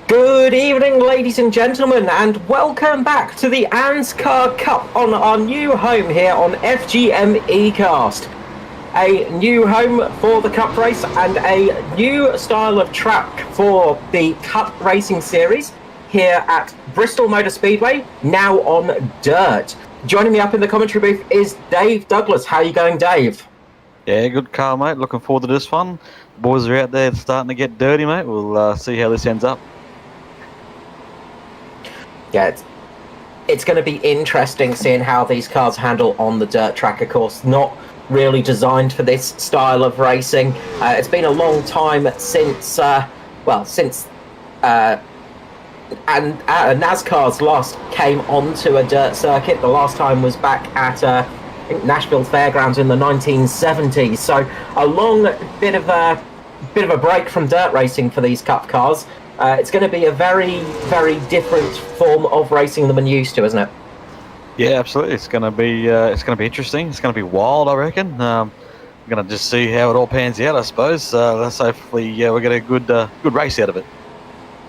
Good evening, ladies and gentlemen, and welcome back to the ANZCAR Cup on our new home here on FGM Cast. A new home for the Cup race and a new style of track for the Cup Racing Series here at Bristol Motor Speedway, now on dirt. Joining me up in the commentary booth is Dave Douglas. How are you going, Dave? Yeah, good car, mate. Looking forward to this one. The boys are out there starting to get dirty, mate. We'll see how this ends up. Yeah, it's going to be interesting seeing how these cars handle on the dirt track. Of course, not really designed for this style of racing. It's been a long time since NASCAR's last came onto a dirt circuit. The last time was back at I think Nashville Fairgrounds in the 1970s. So a long bit of a break from dirt racing for these Cup cars. It's going to be a very, very different form of racing than we're used to, isn't it? Yeah, absolutely. It's going to be interesting. It's going to be wild, I reckon. We're going to just see how it all pans out, I suppose. Let's hopefully we get a good race out of it.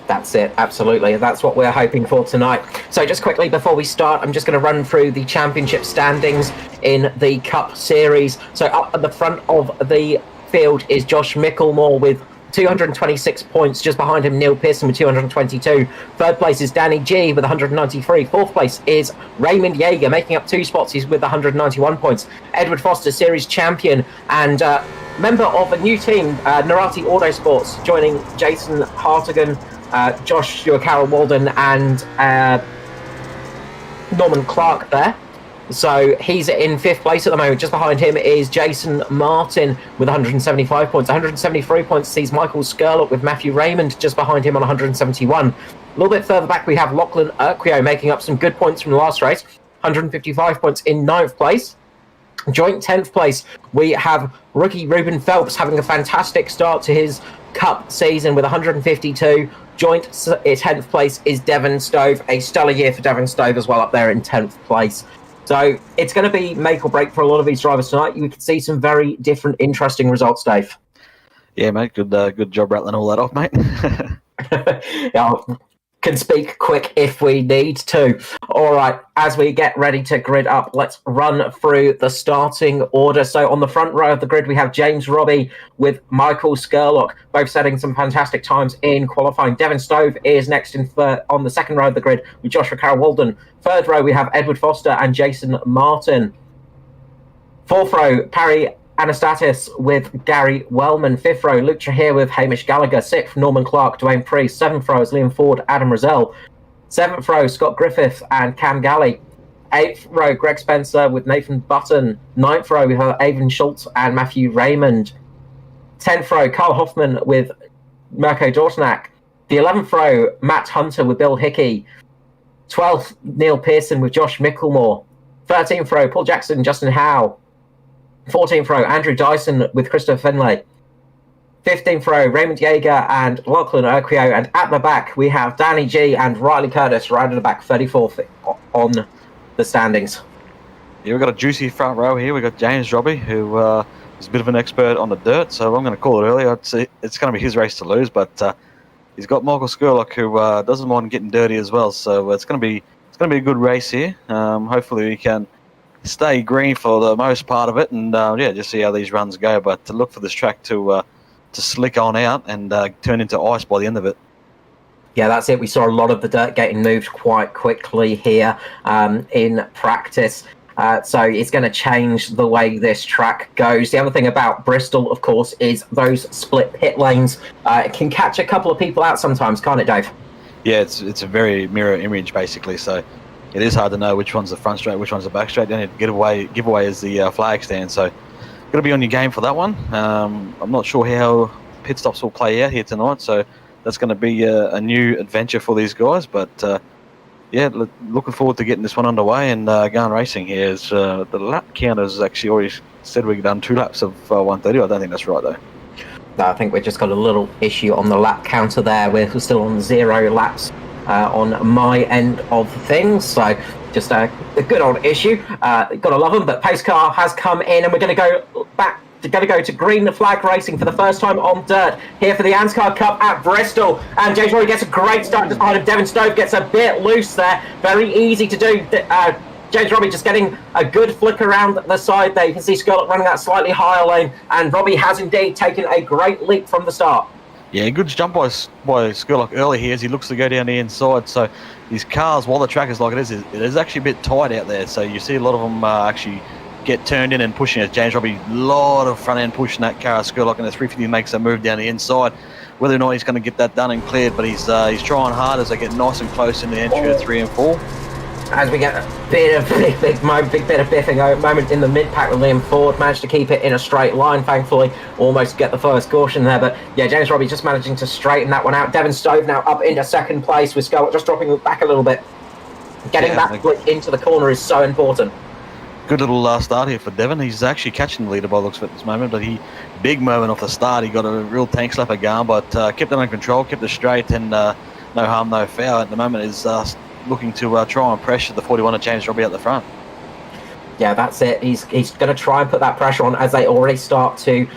That's it, absolutely. That's what we're hoping for tonight. So just quickly before we start, I'm just going to run through the championship standings in the Cup Series. So up at the front of the field is Josh Micklemore with 226 points. Just behind him, Neil Pearson with 222. Third place is Danny G with 193. Fourth place is Raymond Yeager, making up 2 spots. He's with 191 points. Edward Foster, series champion and member of a new team, Narati Autosports, joining Jason Hartigan, Joshua Carroll Walden and Norman Clark there. So he's in 5th place at the moment. Just behind him is Jason Martin with 175 points. 173 points sees Michael Skurlock with Matthew Raymond just behind him on 171. A little bit further back, we have Lachlan Urquio making up some good points from the last race. 155 points in 9th place. Joint 10th place, we have rookie Ruben Phelps having a fantastic start to his Cup season with 152. Joint 10th place is Devon Stove. A stellar year for Devon Stove as well up there in 10th place. So it's going to be make or break for a lot of these drivers tonight. You can see some very different, interesting results, Dave. Yeah, mate. Good job rattling all that off, mate. Yeah, can speak quick if we need to. All right, as we get ready to grid up, let's run through the starting order. So on the front row of the grid, we have James Robbie with Michael Skurlock, both setting some fantastic times in qualifying. Devon Stove is next on the second row of the grid with Joshua Carroll Walden. Third row, we have Edward Foster and Jason Martin. Fourth row, Parry Anastatis with Gary Wellman. Fifth row, Luke Trahir with Hamish Gallagher. Sixth, Norman Clark, Dwayne Priest. Seventh row is Liam Ford, Adam Rozelle. Seventh row, Scott Griffith and Cam Galley. Eighth row, Greg Spencer with Nathan Button. Ninth row, we have Avon Schultz and Matthew Raymond. 10th row, Carl Hoffman with Mirko Dortnack. The 11th row, Matt Hunter with Bill Hickey. 12th, Neil Pearson with Josh Micklemore. 13th row, Paul Jackson, Justin Howe. 14th row, Andrew Dyson with Christopher Finlay. 15th row, Raymond Yeager and Lachlan Urquio. And at the back, we have Danny G and Riley Curtis right at the back, 34th on the standings. Yeah, we've got a juicy front row here. We've got James Robbie, who is a bit of an expert on the dirt, so I'm going to call it early. I'd say it's going to be his race to lose, but he's got Michael Skurlock, who doesn't mind getting dirty as well. So it's going to be a good race here. Hopefully we can stay green for the most part of it, and just see how these runs go. But to look for this track to slick on out and turn into ice by the end of it. Yeah, that's it. We saw a lot of the dirt getting moved quite quickly here in practice. So it's going to change the way this track goes. The other thing about Bristol, of course, is those split pit lanes. It can catch a couple of people out sometimes, can't it, Dave? Yeah, it's a very mirror image, basically. So it is hard to know which one's the front straight, which one's the back straight. Then giveaway is the flag stand. So got to be on your game for that one. I'm not sure how pit stops will play out here tonight. So that's going to be a new adventure for these guys. But looking forward to getting this one underway and going racing here. As the lap counters actually already said we've done 2 laps of 130. I don't think that's right though. No, I think we've just got a little issue on the lap counter there. We're still on 0 laps on my end of things. So just a good old issue. Gotta love them. But pace car has come in, and we're going to go back. Going to go to green flag racing for the first time on dirt here for the ANZCAR Cup at Bristol. And James Rory gets a great start just behind him. Devon Stove gets a bit loose there. Very easy to do. James Robbie just getting a good flick around the side there. You can see Skurlock running that slightly higher lane, and Robbie has indeed taken a great leap from the start. Yeah, good jump by Skurlock early here as he looks to go down the inside. So these cars, while the track is like it is actually a bit tight out there. So you see a lot of them actually get turned in and pushing as James Robbie, a lot of front end pushing that car. Skurlock in the 350 makes a move down the inside. Whether or not he's going to get that done and cleared, but he's trying hard as they get nice and close in the entry of 3 and 4. As we get a bit of big bit of biffing moment in the mid-pack with Liam Ford, managed to keep it in a straight line, thankfully, almost get the first caution there. But yeah, James Robbie just managing to straighten that one out. Devon Stove now up into second place with Skurlock just dropping back a little bit. Getting that flick into the corner is so important. Good little start here for Devon. He's actually catching the leader by the looks of it at this moment, but big moment off the start. He got a real tank slapper going, but kept it under control, kept it straight, and no harm, no foul. At the moment is looking to try and pressure the 41 of James Robbie at the front. Yeah, that's it. He's going to try and put that pressure on as they already start to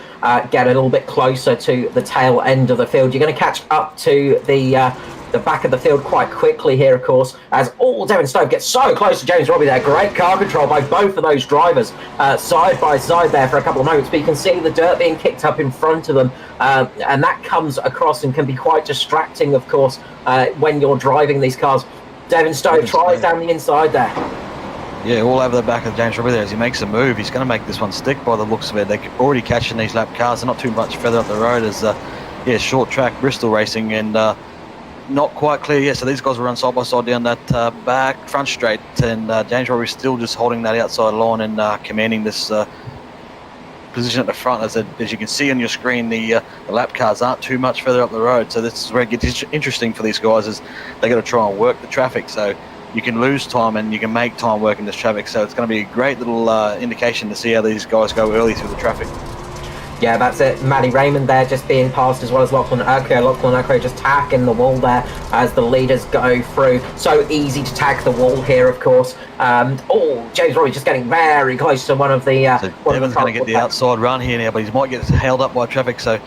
get a little bit closer to the tail end of the field. You're going to catch up to the back of the field quite quickly here, of course, as Devon Stove gets so close to James Robbie there. Great car control by both of those drivers side by side there for a couple of moments, but you can see the dirt being kicked up in front of them, and that comes across and can be quite distracting, of course, when you're driving these cars. Devon Stove tries down the inside there. Yeah, all over the back of James Robbie there as he makes a move. He's going to make this one stick by the looks of it. They're already catching these lap cars. They're not too much further up the road as, short track Bristol racing, and not quite clear yet. So these guys will run side by side down that back front straight, and James Robbie's still just holding that outside line and commanding this position at the front. As you can see on your screen, the lap cars aren't too much further up the road. So this is where it gets interesting for these guys, as they got to try and work the traffic. So you can lose time and you can make time work in this traffic. So it's going to be a great little indication to see how these guys go early through the traffic. Yeah, that's it. Matty Raymond there just being passed, as well as Lachlan Urquhart. Lachlan Urquhart just tagging the wall there as the leaders go through. So easy to tag the wall here, of course. James Robbie just getting very close to one of the... so Devon's going to get the outside run here now, but he might get held up by traffic. So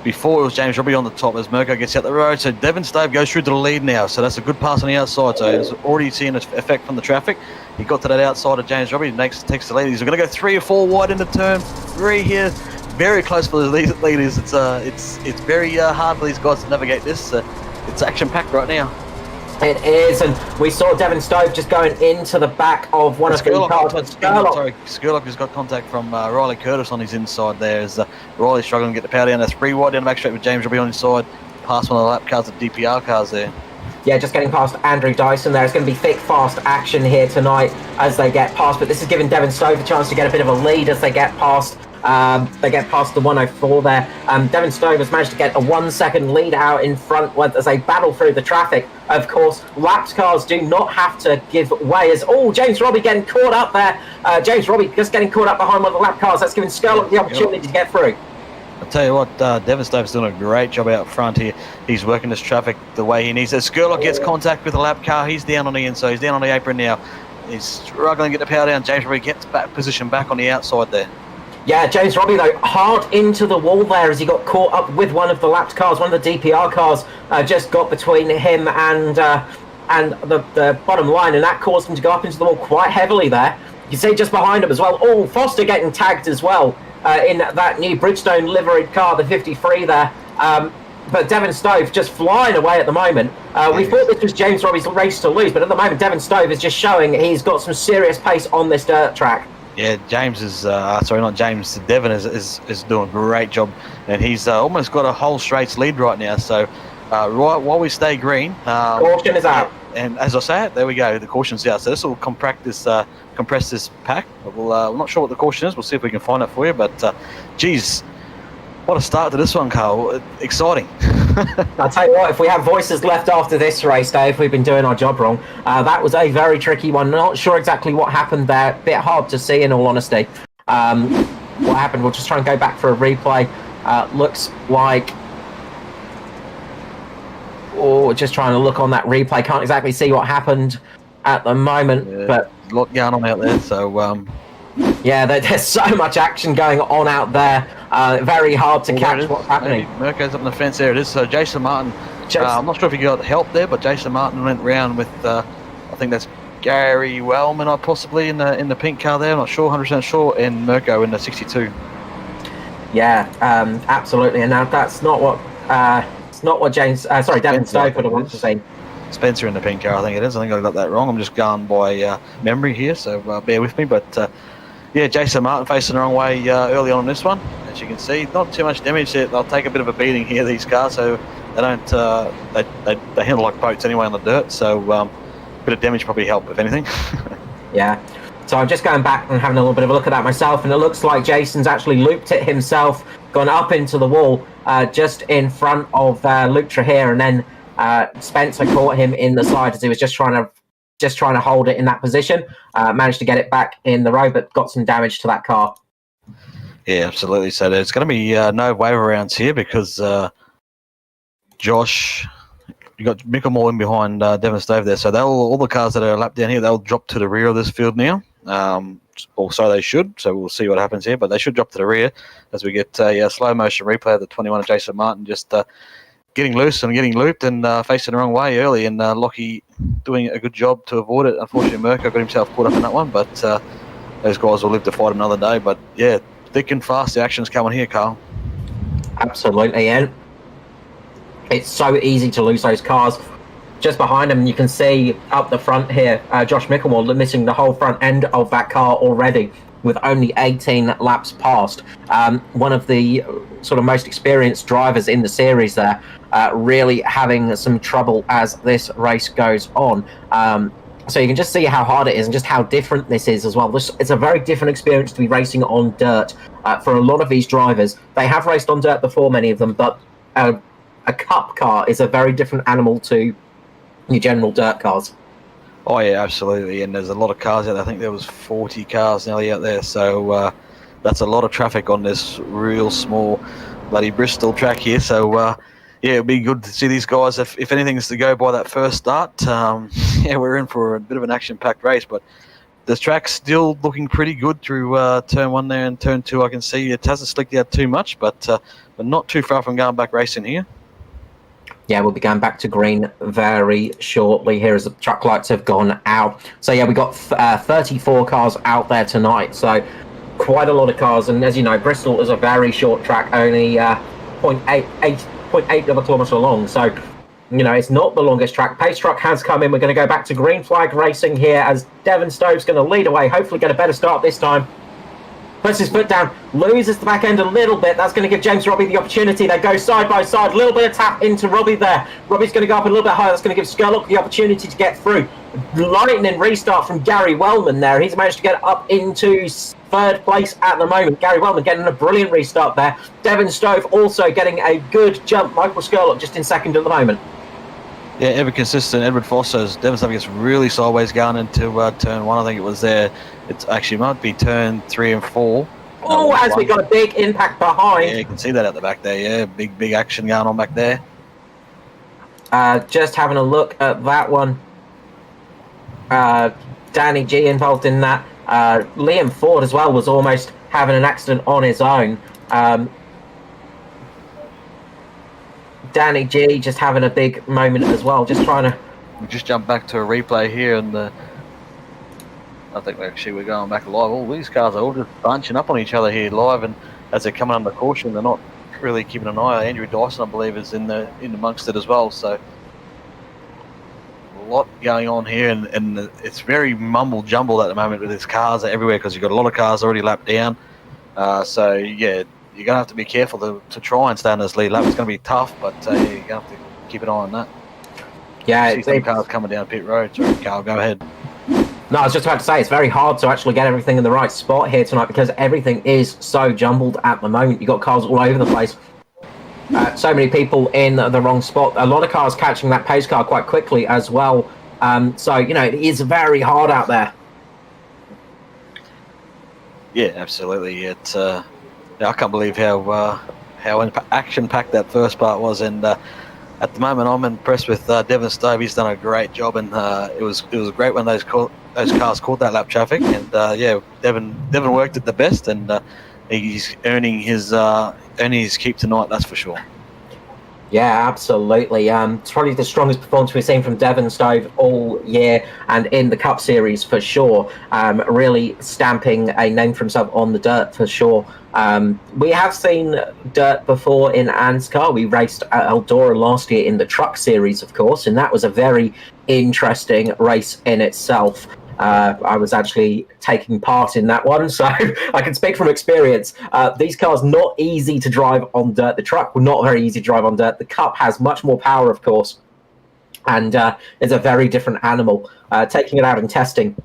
before it was James Robbie on the top as Mirko gets out the road. So Devon Stove goes through to the lead now. So that's a good pass on the outside. So he's already seeing an effect from the traffic. He got to that outside of James Robbie. Takes the lead. He's going to go 3 or 4 wide into turn 3 here. Very close for the leaders. It's very hard for these guys to navigate this. It's action-packed right now. It is, and we saw Devon Stove just going into the back of one of the cars. Skurlock has got contact from Riley Curtis on his inside there. As Riley's struggling to get the power down. That's 3 wide down the back straight with James Robbie on his side. Past one of the lap cars, the DPR cars there. Yeah, just getting past Andrew Dyson there. It's going to be thick, fast action here tonight as they get past, but this is giving Devon Stove a chance to get a bit of a lead as they get past. They get past the 104 there. Devon Stove has managed to get a 1 second lead out in front as they battle through the traffic. Of course, lapped cars do not have to give way as, James Robbie getting caught up there. James Robbie just getting caught up behind one of the lap cars. That's giving Skurlock the opportunity to get through. I'll tell you what, Devon Stove's doing a great job out front here. He's working this traffic the way he needs. As Skurlock gets contact with the lap car, he's down on the inside. He's down on the apron now. He's struggling to get the power down. James Robbie gets position back on the outside there. Yeah, James Robbie, though, hard into the wall there as he got caught up with one of the lapped cars. One of the DPR cars just got between him and the bottom line, and that caused him to go up into the wall quite heavily there. You can see just behind him as well. Foster getting tagged as well in that new Bridgestone liveried car, the 53 there. But Devon Stove just flying away at the moment. We thought this was James Robbie's race to lose, but at the moment Devon Stove is just showing he's got some serious pace on this dirt track. Yeah, Devon is doing a great job, and he's almost got a whole straight lead right now. So right while we stay green, caution is out. And as I say it, there we go, the caution's out. So this will compress this pack. We're not sure what the caution is. We'll see if we can find it for you. But geez, what a start to this one, Carl. Exciting. I'll tell you what, if we have voices left after this race, Dave, we've been doing our job wrong. That was a very tricky one. Not sure exactly what happened there. Bit hard to see, in all honesty. What happened, we'll just try and go back for a replay. Looks like... now just trying to look on that replay. Can't exactly see what happened at the moment, but a lot going on out there. So yeah, there's so much action going on out there. Very hard to catch what's happening. Mirko's up on the fence. There it is. So Jason Martin. I'm not sure if he got help there, but Jason Martin went round with I think that's Gary Wellman, possibly in the pink car there. I'm not sure, 100% sure, and Mirko in the 62. Yeah, absolutely. And now that's not what Devin Stoke would have wanted to say. Spencer in the pink car, I think it is. I think I got that wrong. I'm just going by memory here, so bear with me. But yeah, Jason Martin facing the wrong way early on in this one. As you can see, not too much damage there. They'll take a bit of a beating here, these cars, so they don't they handle like boats anyway on the dirt. So a bit of damage probably help, if anything. Yeah. So I'm just going back and having a little bit of a look at that myself, and it looks like Jason's actually looped it himself, gone up into the wall just in front of Luke Trahir, and then Spencer caught him in the side as he was just trying to hold it in that position. Managed to get it back in the road, but got some damage to that car. Yeah, absolutely. So there's going to be no wave rounds here because Josh, you got Mickelmore in behind Devon Stove there. So all the cars that are lapped down here, they'll drop to the rear of this field now. Or so they should. So we'll see what happens here, but they should drop to the rear as we get a slow motion replay of the 21 of Jason Martin just getting loose and getting looped and facing the wrong way early, and Lockie doing a good job to avoid it. Unfortunately, Mirko got himself caught up in that one, but those guys will live to fight another day. But yeah, thick and fast, the action's coming here, Carl. Absolutely, and it's so easy to lose those cars. Just behind him, you can see up the front here, Josh Mickelmore missing the whole front end of that car already with only 18 laps past. One of the sort of most experienced drivers in the series there, really having some trouble as this race goes on. So you can just see how hard it is and just how different this is as well. It's a very different experience to be racing on dirt for a lot of these drivers. They have raced on dirt before, many of them, but a cup car is a very different animal to your general dirt cars. Oh yeah, absolutely. And there's a lot of cars out there. I think there was 40 cars nearly out there. So that's a lot of traffic on this real small bloody Bristol track here. So yeah, it'll be good to see these guys. If anything's to go by that first start, yeah, we're in for a bit of an action-packed race. But this track's still looking pretty good through turn 1 there and turn 2. I can see it hasn't slicked out too much, but not too far from going back racing here. Yeah, we'll be going back to green very shortly here as the truck lights have gone out. So yeah, we got 34 cars out there tonight. So quite a lot of cars. And as you know, Bristol is a very short track, only 0.8 of a kilometre long. So, you know, it's not the longest track. Pace truck has come in. We're going to go back to green flag racing here as Devon Stove's going to lead away. Hopefully get a better start this time. Puts his foot down, loses the back end a little bit. That's going to give James Robbie the opportunity. They go side by side. A little bit of tap into Robbie there. Robbie's going to go up a little bit higher. That's going to give Skurlock the opportunity to get through. Lightning restart from Gary Wellman there. He's managed to get up into third place at the moment. Gary Wellman getting a brilliant restart there. Devon Stove also getting a good jump. Michael Skurlock just in second at the moment. Yeah, ever consistent. Edward Foster's Devon Stove gets really sideways going into turn 1. I think it was there. It actually might be turn 3 and 4. Oh, as we got a big impact behind. Yeah, you can see that at the back there. Yeah, big action going on back there. Just having a look at that one. Danny G involved in that. Liam Ford as well was almost having an accident on his own. Danny G just having a big moment as well, just trying to... We just jump back to a replay here, and I think we're going back live. All these cars are all just bunching up on each other here live, and as they're coming under caution, they're not really keeping an eye. Andrew Dyson, I believe, is in amongst it as well. So a lot going on here, and it's very mumble jumbled at the moment with these cars everywhere because you've got a lot of cars already lapped down. So yeah, you're going to have to be careful to try and stay on this lead lap. It's going to be tough, but you're going to have to keep an eye on that. Yeah, see some cars coming down pit road. Sorry, Carl, go ahead. No, I was just about to say, it's very hard to actually get everything in the right spot here tonight because everything is so jumbled at the moment. You've got cars all over the place. So many people in the wrong spot. A lot of cars catching that pace car quite quickly as well. So, you know, it is very hard out there. Yeah, absolutely. I can't believe how action-packed that first part was. And At the moment, I'm impressed with Devon Stove. He's done a great job, and it was great when those cars caught that lap traffic. And Devon worked it the best, and he's earning his keep tonight. That's for sure. Yeah, absolutely. It's probably the strongest performance we've seen from Devon Stove all year and in the Cup Series for sure. Really stamping a name for himself on the dirt for sure. We have seen dirt before in ANZCAR. We raced at Eldora last year in the Truck Series, of course, and that was a very interesting race in itself. I was actually taking part in that one, so I can speak from experience. These cars not easy to drive on dirt. The truck were not very easy to drive on dirt. The Cup has much more power, of course, and it's a very different animal. Taking it out and testing,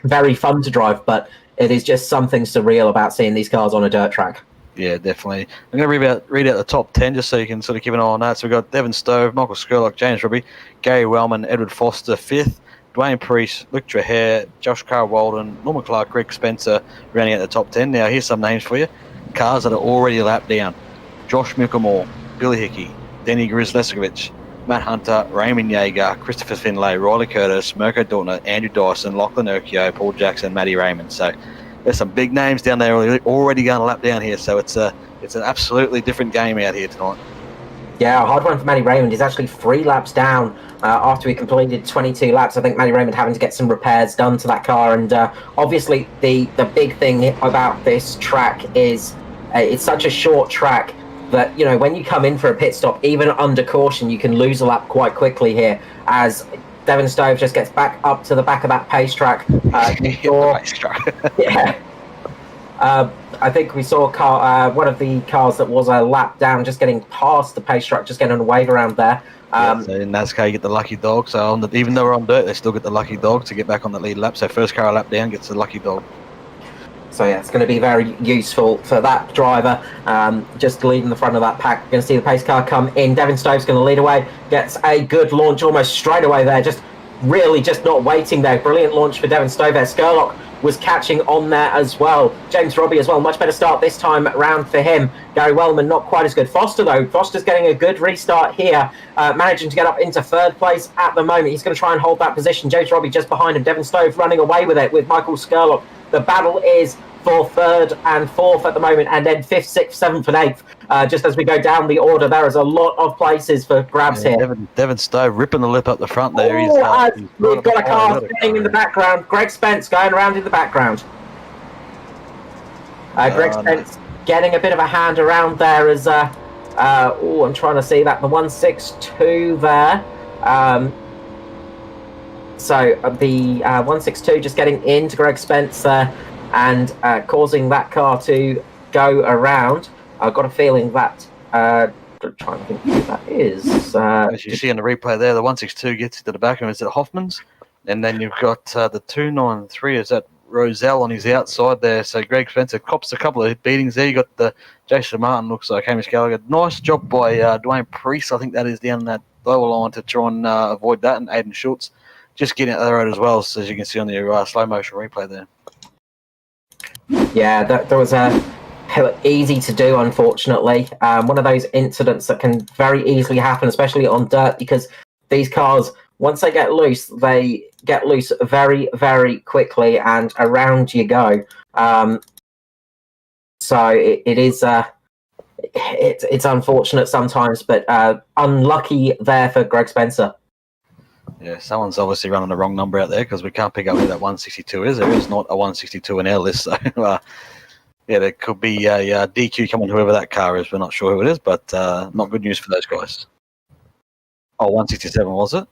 very fun to drive, but it is just something surreal about seeing these cars on a dirt track. Yeah, definitely. I'm going to read out the top 10 just so you can sort of keep an eye on that. So we've got Devon Stove, Michael Skurlock, James Robbie, Gary Wellman, Edward Foster, 5th. Dwayne Priest, Luke Trahair, Josh Carl Walden, Norman Clark, Greg Spencer rounding out the top 10. Now, here's some names for you. Cars that are already lapped down. Josh Milkamore, Billy Hickey, Denny Grisleskovich, Matt Hunter, Raymond Yeager, Christopher Finlay, Riley Curtis, Mirko Dortner, Andrew Dyson, Lachlan Urquio, Paul Jackson, Matty Raymond. So there's some big names down there already going to lap down here. So it's an absolutely different game out here tonight. Yeah, a hard one for Matty Raymond. He's actually 3 laps down after he completed 22 laps. I think Matty Raymond having to get some repairs done to that car. And obviously the big thing about this track is it's such a short track that, you know, when you come in for a pit stop, even under caution, you can lose a lap quite quickly here as Devon Stove just gets back up to the back of that pace track. Yeah. I think we saw one of the cars that was a lap down, just getting past the pace track, just getting a wave around there. So in NASCAR, you get the lucky dog. So even though we're on dirt, they still get the lucky dog to get back on the lead lap. So first car a lap down gets the lucky dog. So yeah, it's going to be very useful for that driver, just leading the front of that pack. We're going to see the pace car come in. Devon Stove's going to lead away, gets a good launch almost straight away there, just not waiting there. Brilliant launch for Devon Stove there. Skurlock was catching on there as well. James Robbie as well, much better start this time round for him. Gary Wellman not quite as good. Foster though, Foster's getting a good restart here, managing to get up into 3rd place at the moment. He's going to try and hold that position. James Robbie just behind him. Devon Stove running away with it with Michael Skurlock. The battle is for 3rd and 4th at the moment, and then 5th, 6th, 7th and 8th. Just as we go down the order, there is a lot of places for grabs here. Devon Stove ripping the lip up the front there. We've got a car spinning in the background. Greg Spence going around in the background. Greg Spence getting a bit of a hand around there as I'm trying to see that, the 162 there. So the 162 just getting into Greg Spence and causing that car to go around. I've got a feeling that I'm trying to think who that is. As you see in the replay there, the 162 gets into the back of him. Is it Hoffman's? And then you've got the 293. Is that Roselle on his outside there? So Greg Spencer cops a couple of beatings there. You got the Jason Martin, looks like Hamish Gallagher. Nice job by Dwayne Priest. I think that is down that lower line to try and avoid that. And Aidan Schultz just getting out the road as well, so as you can see on the slow motion replay there. Yeah, that was easy to do, unfortunately. One of those incidents that can very easily happen, especially on dirt, because these cars, once they get loose very, very quickly, and around you go. So it is it's unfortunate sometimes, but unlucky there for Greg Spencer. Yeah, someone's obviously running the wrong number out there because we can't pick up who that 162 is. There is not a 162 in our list. So, yeah, there could be a DQ coming, whoever that car is. We're not sure who it is, but not good news for those guys. Oh, 167, was it?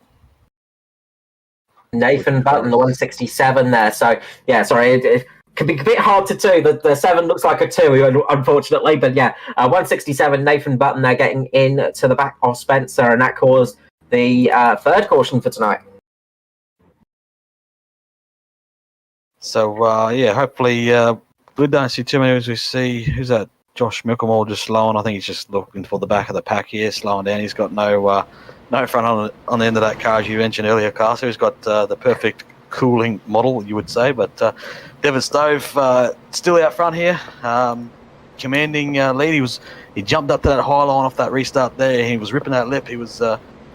Nathan Button, the 167 there. So, yeah, sorry, it could be a bit hard to do. The 7 looks like a 2, unfortunately. But, yeah, 167, Nathan Button there getting in to the back of Spencer, and that caused the 3rd caution for tonight. So, yeah, hopefully we don't see too many as we see. Who's that? Josh Milkamore just slowing. I think he's just looking for the back of the pack here, slowing down. He's got no front on the end of that car, as you mentioned earlier, Carl. So he's got the perfect cooling model, you would say. But Devon Stove still out front here. commanding lead. He jumped up to that high line off that restart there. He was ripping that lip. He was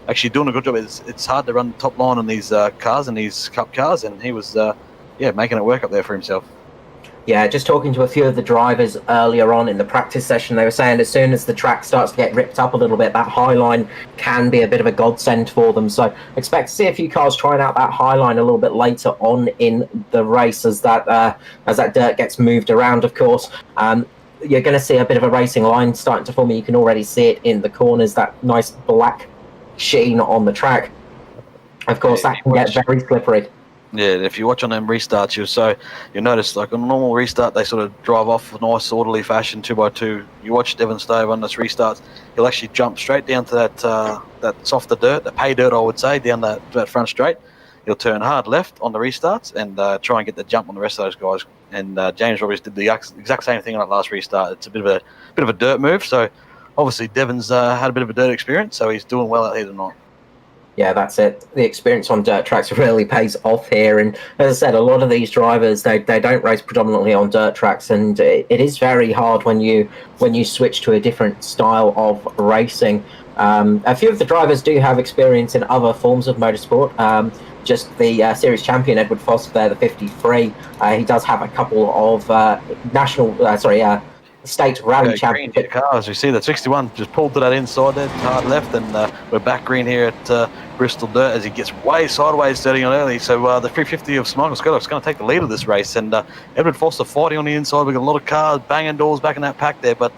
actually doing a good job. It's hard to run the top line on these cars and these cup cars, and he was making it work up there for himself. Yeah, just talking to a few of the drivers earlier on in the practice session, they were saying as soon as the track starts to get ripped up a little bit, that high line can be a bit of a godsend for them. So expect to see a few cars trying out that high line a little bit later on in the race as that dirt gets moved around, of course. You're going to see a bit of a racing line starting to form. You can already see it in the corners, that nice black sheen on the track. Of course, that can get very slippery. Yeah, if you watch on them restarts, you'll notice like on a normal restart they sort of drive off in a nice orderly fashion 2x2. You watch Devon Stove on this restarts, he'll actually jump straight down to that softer dirt, the pay dirt I would say, down that front straight. He'll turn hard left on the restarts and try and get the jump on the rest of those guys. And James Roberts did the exact same thing on that last restart. It's a bit of a dirt move, so obviously Devon's had a bit of a dirt experience, so he's doing well out here tonight. Yeah, that's it. The experience on dirt tracks really pays off here. And as I said, a lot of these drivers, they don't race predominantly on dirt tracks. And it is very hard when you switch to a different style of racing. A few of the drivers do have experience in other forms of motorsport. Just the series champion, Edward Foster there, the 53. He does have a couple of state rally championship cars. We see that 61 just pulled to that inside there, hard left, and we're back green here at Bristol Dirt as he gets way sideways starting on early. So the 350 of Michael Scurlock's going to take the lead of this race, and Edward Foster fighting on the inside. We've got a lot of cars banging doors back in that pack there, but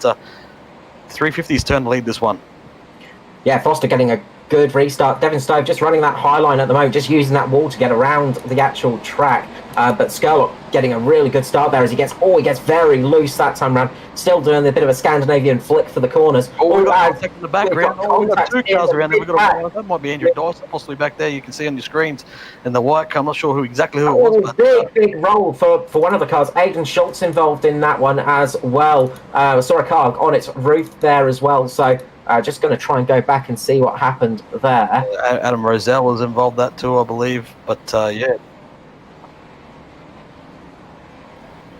350's turned to lead this one. Yeah, Foster getting a good restart. Devon Stove just running that high line at the moment, just using that wall to get around the actual track. But Scurlock getting a really good start there as he gets very loose that time round. Still doing a bit of a Scandinavian flick for the corners. We've got in the background. We've got two cars around there. That might be Andrew Dyson possibly back there. You can see on your screens in the white car. I'm not sure exactly who it was. But big role for one of the cars. Aidan Schultz involved in that one as well. Saw a car on its roof there as well. So just going to try and go back and see what happened there. Adam Roselle was involved that too, I believe. But yeah.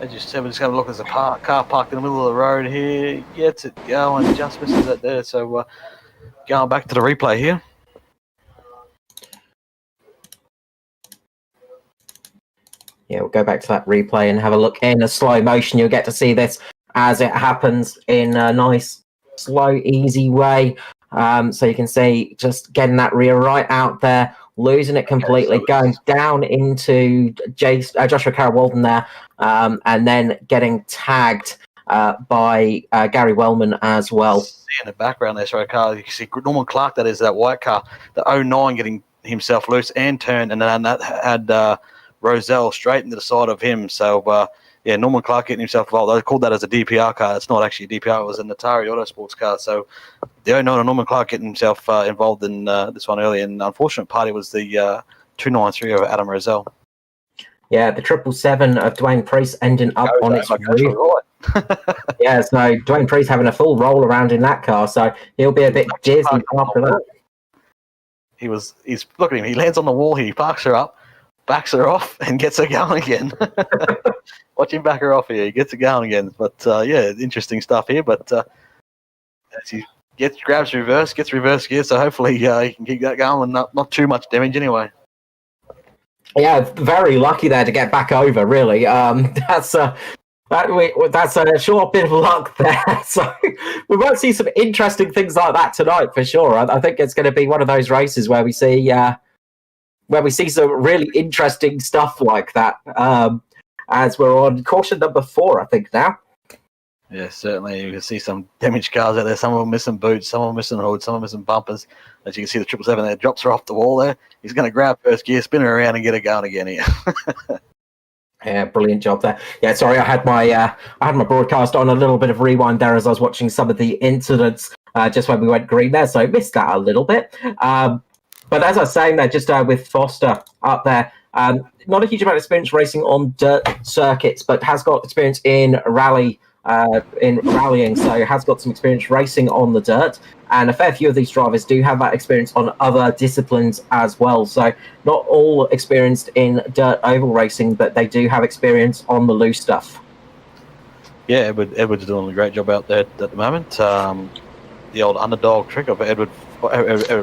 As you said, we're just going to look. There's a car parked in the middle of the road here. Gets it going, just misses it there. So going back to the replay here. Yeah, we'll go back to that replay and have a look in a slow motion. You'll get to see this as it happens in a nice, slow, easy way. So you can see just getting that rear right out there, losing it completely, going down into Joshua Carroll-Walden there, and then getting tagged by Gary Wellman as well. See in the background there, sorry, car. You can see Norman Clark, that is that white car, the 09 getting himself loose and turned, and then that had Roselle straight into the side of him. So, yeah, Norman Clark getting himself involved. I called that as a DPR car. It's not actually a DPR. It was a Natari Autosports car. So the 09 Norman Clark getting himself involved in this one early. And the unfortunate party was the 293 of Adam Roselle. Yeah, the 777 of Dwayne Priest ending up on its roof. Right. Yeah, so Dwayne Priest having a full roll around in that car. So he'll be a bit dizzy after that. He's look at him. He lands on the wall here. He parks her up, backs her off, and gets her going again. Watch him back her off here. He gets it going again. But, yeah, interesting stuff here. But as he grabs reverse, gets reverse gear, so hopefully he can keep that going and not too much damage anyway. Yeah, very lucky there to get back over, really. That's a short bit of luck there. So we might see some interesting things like that tonight for sure. I think it's going to be one of those races where we see some really interesting stuff like that. As we're on caution number 4, I think now. Yeah, certainly. You can see some damaged cars out there. Some of them missing boots, some of them missing hoods, some of them missing bumpers. As you can see, the 777 there drops her off the wall there. He's going to grab first gear, spin her around, and get her going again here. Yeah, brilliant job there. Yeah, sorry, I had my broadcast on a little bit of rewind there as I was watching some of the incidents just when we went green there, so I missed that a little bit. But as I was saying there, just with Foster up there, not a huge amount of experience racing on dirt circuits, but has got experience in rallying, so has got some experience racing on the dirt. And a fair few of these drivers do have that experience on other disciplines as well. So not all experienced in dirt oval racing, but they do have experience on the loose stuff. Yeah, Edward's doing a great job out there at the moment. The old underdog trick of Edward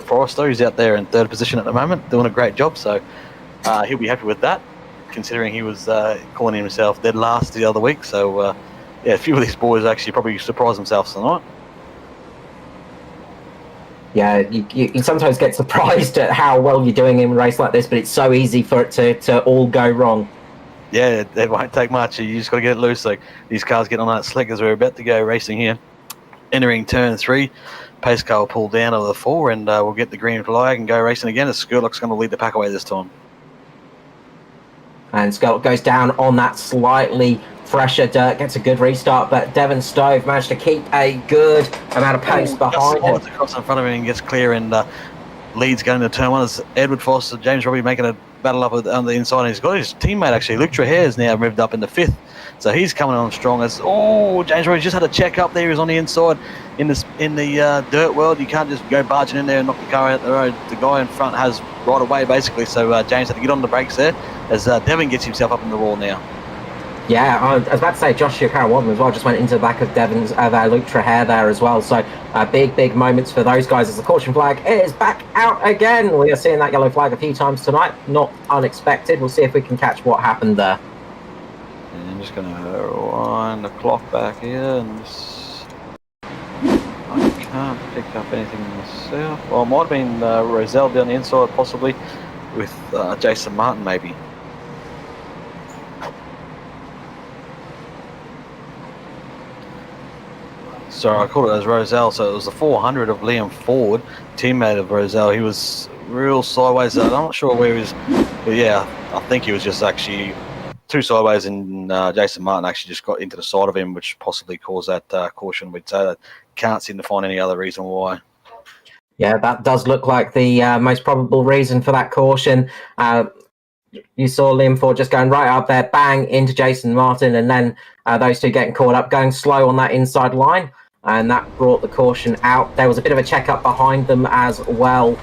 Forrester, who's out there in third position at the moment, doing a great job. So he'll be happy with that, considering he was calling himself dead last the other week. So yeah, a few of these boys actually probably surprised themselves tonight. Yeah, you sometimes get surprised at how well you're doing in a race like this, but it's so easy for it to all go wrong. Yeah, it won't take much. You just got to get it loose. Like these cars get on that slick as we're about to go racing here. Entering turn 3, pace car will pull down to the 4, and we'll get the green flag and go racing again. As Skurlock's going to lead the pack away this time. And Skurlock goes down on that slightly fresher dirt, gets a good restart, but Devon Stove managed to keep a good amount of pace behind him. Across in front of him and gets clear, and leads going into turn 1 as Edward Foster, James Robbie making a battle up on the inside, and he's got his teammate actually, Luke Trahere, is now moved up into 5th, so he's coming on strong. As James Robbie just had a check up there. He was on the inside in the dirt world. You can't just go barging in there and knock the car out the road. The guy in front has right away basically, so James had to get on the brakes there as Devon gets himself up in the wall now. Yeah, I was about to say Joshua Carroll as well just went into the back of Devon's Luke Trahere there as well. So big moments for those guys as the caution flag is back out again. We are seeing that yellow flag a few times tonight. Not unexpected. We'll see if we can catch what happened there. And I'm just going to wind the clock back here, and I can't pick up anything myself. Well, it might have been Roselle down the inside possibly with Jason Martin maybe. Sorry, I called it as Roselle, so it was the 400 of Liam Ford, teammate of Roselle. He was real sideways. I'm not sure where he was, but yeah, I think he was just actually too sideways, and Jason Martin actually just got into the side of him, which possibly caused that caution. We'd say that can't seem to find any other reason why. Yeah, that does look like the most probable reason for that caution. You saw Liam Ford just going right up there, bang, into Jason Martin, and then those two getting caught up, going slow on that inside line. And that brought the caution out. There was a bit of a check-up behind them as well,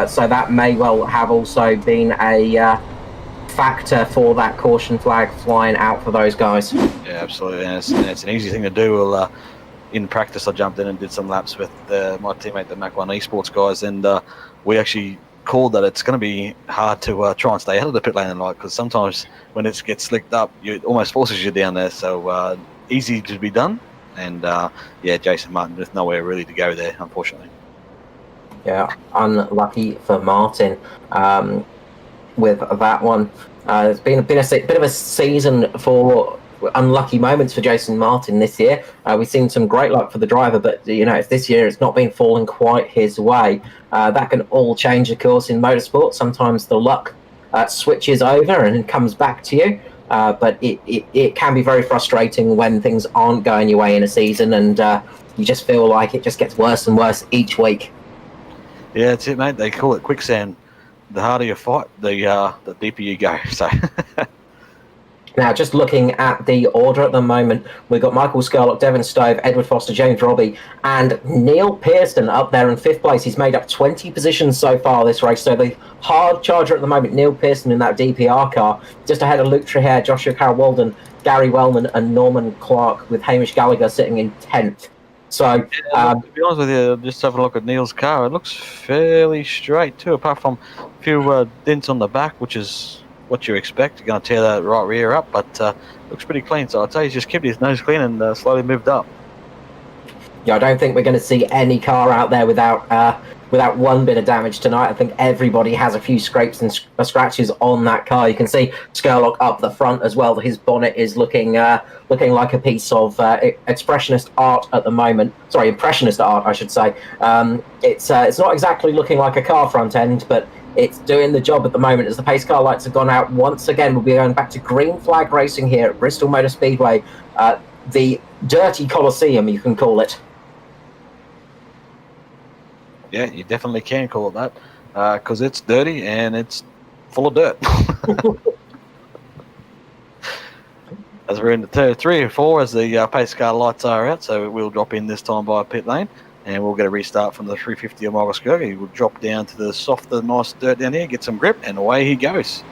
so that may well have also been a factor for that caution flag flying out for those guys. Yeah, absolutely, and it's an easy thing to do. Well, in practice, I jumped in and did some laps with my teammate, the Mac 1 Esports guys, and we actually called that it's going to be hard to try and stay out of the pit lane tonight, because sometimes when it gets slicked up, it almost forces you down there. So easy to be done. And yeah, Jason Martin with nowhere really to go there, unfortunately. Yeah, unlucky for Martin with that one. It's been a bit of a season for unlucky moments for Jason Martin this year. We've seen some great luck for the driver, but this year it's not been falling quite his way. That can all change, of course, in motorsport. Sometimes the luck switches over and comes back to you. But it can be very frustrating when things aren't going your way in a season, and you just feel like it just gets worse and worse each week. Yeah, that's it, mate. They call it quicksand. The harder you fight, the deeper you go. So. Now, just looking at the order at the moment, we've got Michael Skurlock, Devon Stove, Edward Foster, James Robbie, and Neil Pearson up there in 5th place. He's made up 20 positions so far this race. So the hard charger at the moment, Neil Pearson in that DPR car, just ahead of Luke Trahere, Joshua Carroll-Walden, Gary Wellman, and Norman Clark, with Hamish Gallagher sitting in 10th. So, to be honest with you, just having a look at Neil's car, it looks fairly straight too, apart from a few dents on the back, which is what you expect. You're going to tear that right rear up, but looks pretty clean. So I'd say he's just kept his nose clean and slowly moved up. Yeah, I don't think we're going to see any car out there without one bit of damage tonight. I think everybody has a few scrapes and scratches on that car. You can see Skurlock up the front as well. His bonnet is looking like a piece of expressionist art at the moment. Sorry, impressionist art, I should say. It's not exactly looking like a car front end, but it's doing the job at the moment as the pace car lights have gone out once again. We'll be going back to green flag racing here at Bristol Motor Speedway, the Dirty Coliseum, you can call it. Yeah, you definitely can call it that, because it's dirty and it's full of dirt. As we're into 3 or 4, as the pace car lights are out, so we'll drop in this time by pit lane, and we'll get a restart from the 350 of Michael Skurlock. We'll drop down to the softer, nice dirt down here, get some grip, and away he goes.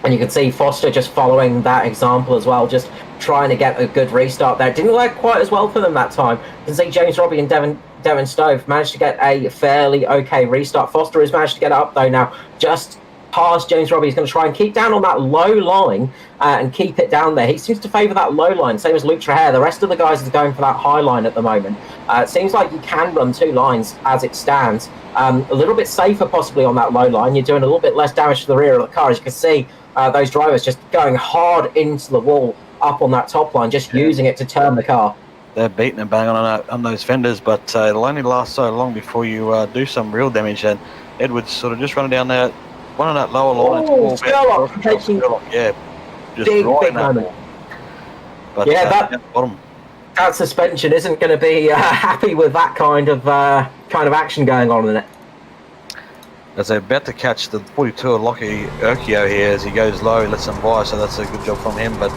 And you can see Foster just following that example as well, just trying to get a good restart there. Didn't work quite as well for them that time. You can see James Robbie and Devon Stove managed to get a fairly okay restart. Foster has managed to get up though now, just past James Robbie. He's going to try and keep down on that low line and keep it down there. He seems to favour that low line, same as Luke Traher. The rest of the guys are going for that high line at the moment. It seems like you can run 2 lines as it stands. A little bit safer possibly on that low line. You're doing a little bit less damage to the rear of the car. As you can see, those drivers just going hard into the wall up on that top line, just using it to turn the car. They're beating and banging on those fenders, but it'll only last so long before you do some real damage. And Edwards sort of just running down there, one on that lower line. Skurlock, yeah, just big that moment. ball. But bottom. That suspension isn't going to be happy with that kind of action going on in it. As they're about to catch the 42 of Lockie Urquio here as he goes low, he lets them by, so that's a good job from him. But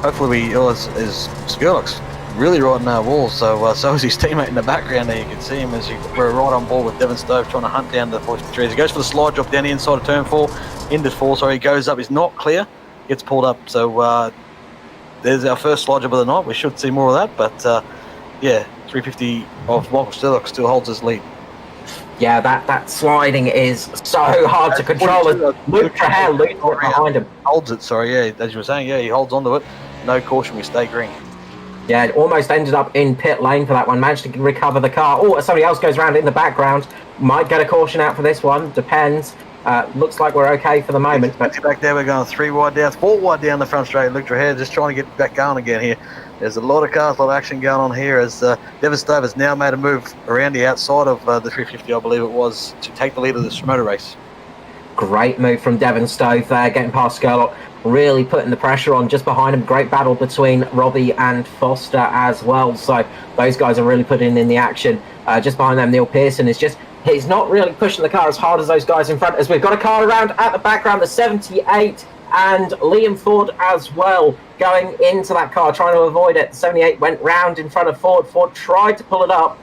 hopefully Skurlock's really riding our wall, so is his teammate in the background there. You can see him as we're right on board with Devon Stove trying to hunt down the 43. He goes for the slide drop down the inside of turn 4, into 4, sorry, he goes up, he's not clear, gets pulled up, so there's our first slide job of the night. We should see more of that, but 350 of Michael Skurlock still holds his lead. Yeah, that sliding is so hard to control. Luke Traher loses it behind him. Holds it, sorry, yeah, as you were saying, he holds onto it. No caution, we stay green. Yeah, it almost ended up in pit lane for that one. Managed to recover the car. Oh, somebody else goes around in the background. Might get a caution out for this one. Depends. Looks like we're okay for the moment. But back there, we're going 3 wide down, 4 wide down the front straight. Luke Traher just trying to get back going again here. There's a lot of cars, a lot of action going on here as Devon Stove has now made a move around the outside of the 350, I believe it was, to take the lead of this motor race. Great move from Devon Stove there, getting past Skurlock, really putting the pressure on just behind him. Great battle between Robbie and Foster as well. So those guys are really putting in the action. Just behind them, Neil Pearson he's not really pushing the car as hard as those guys in front, as we've got a car around at the background, the 78 and Liam Ford as well going into that car, trying to avoid it. The 78 went round in front of Ford. Ford tried to pull it up.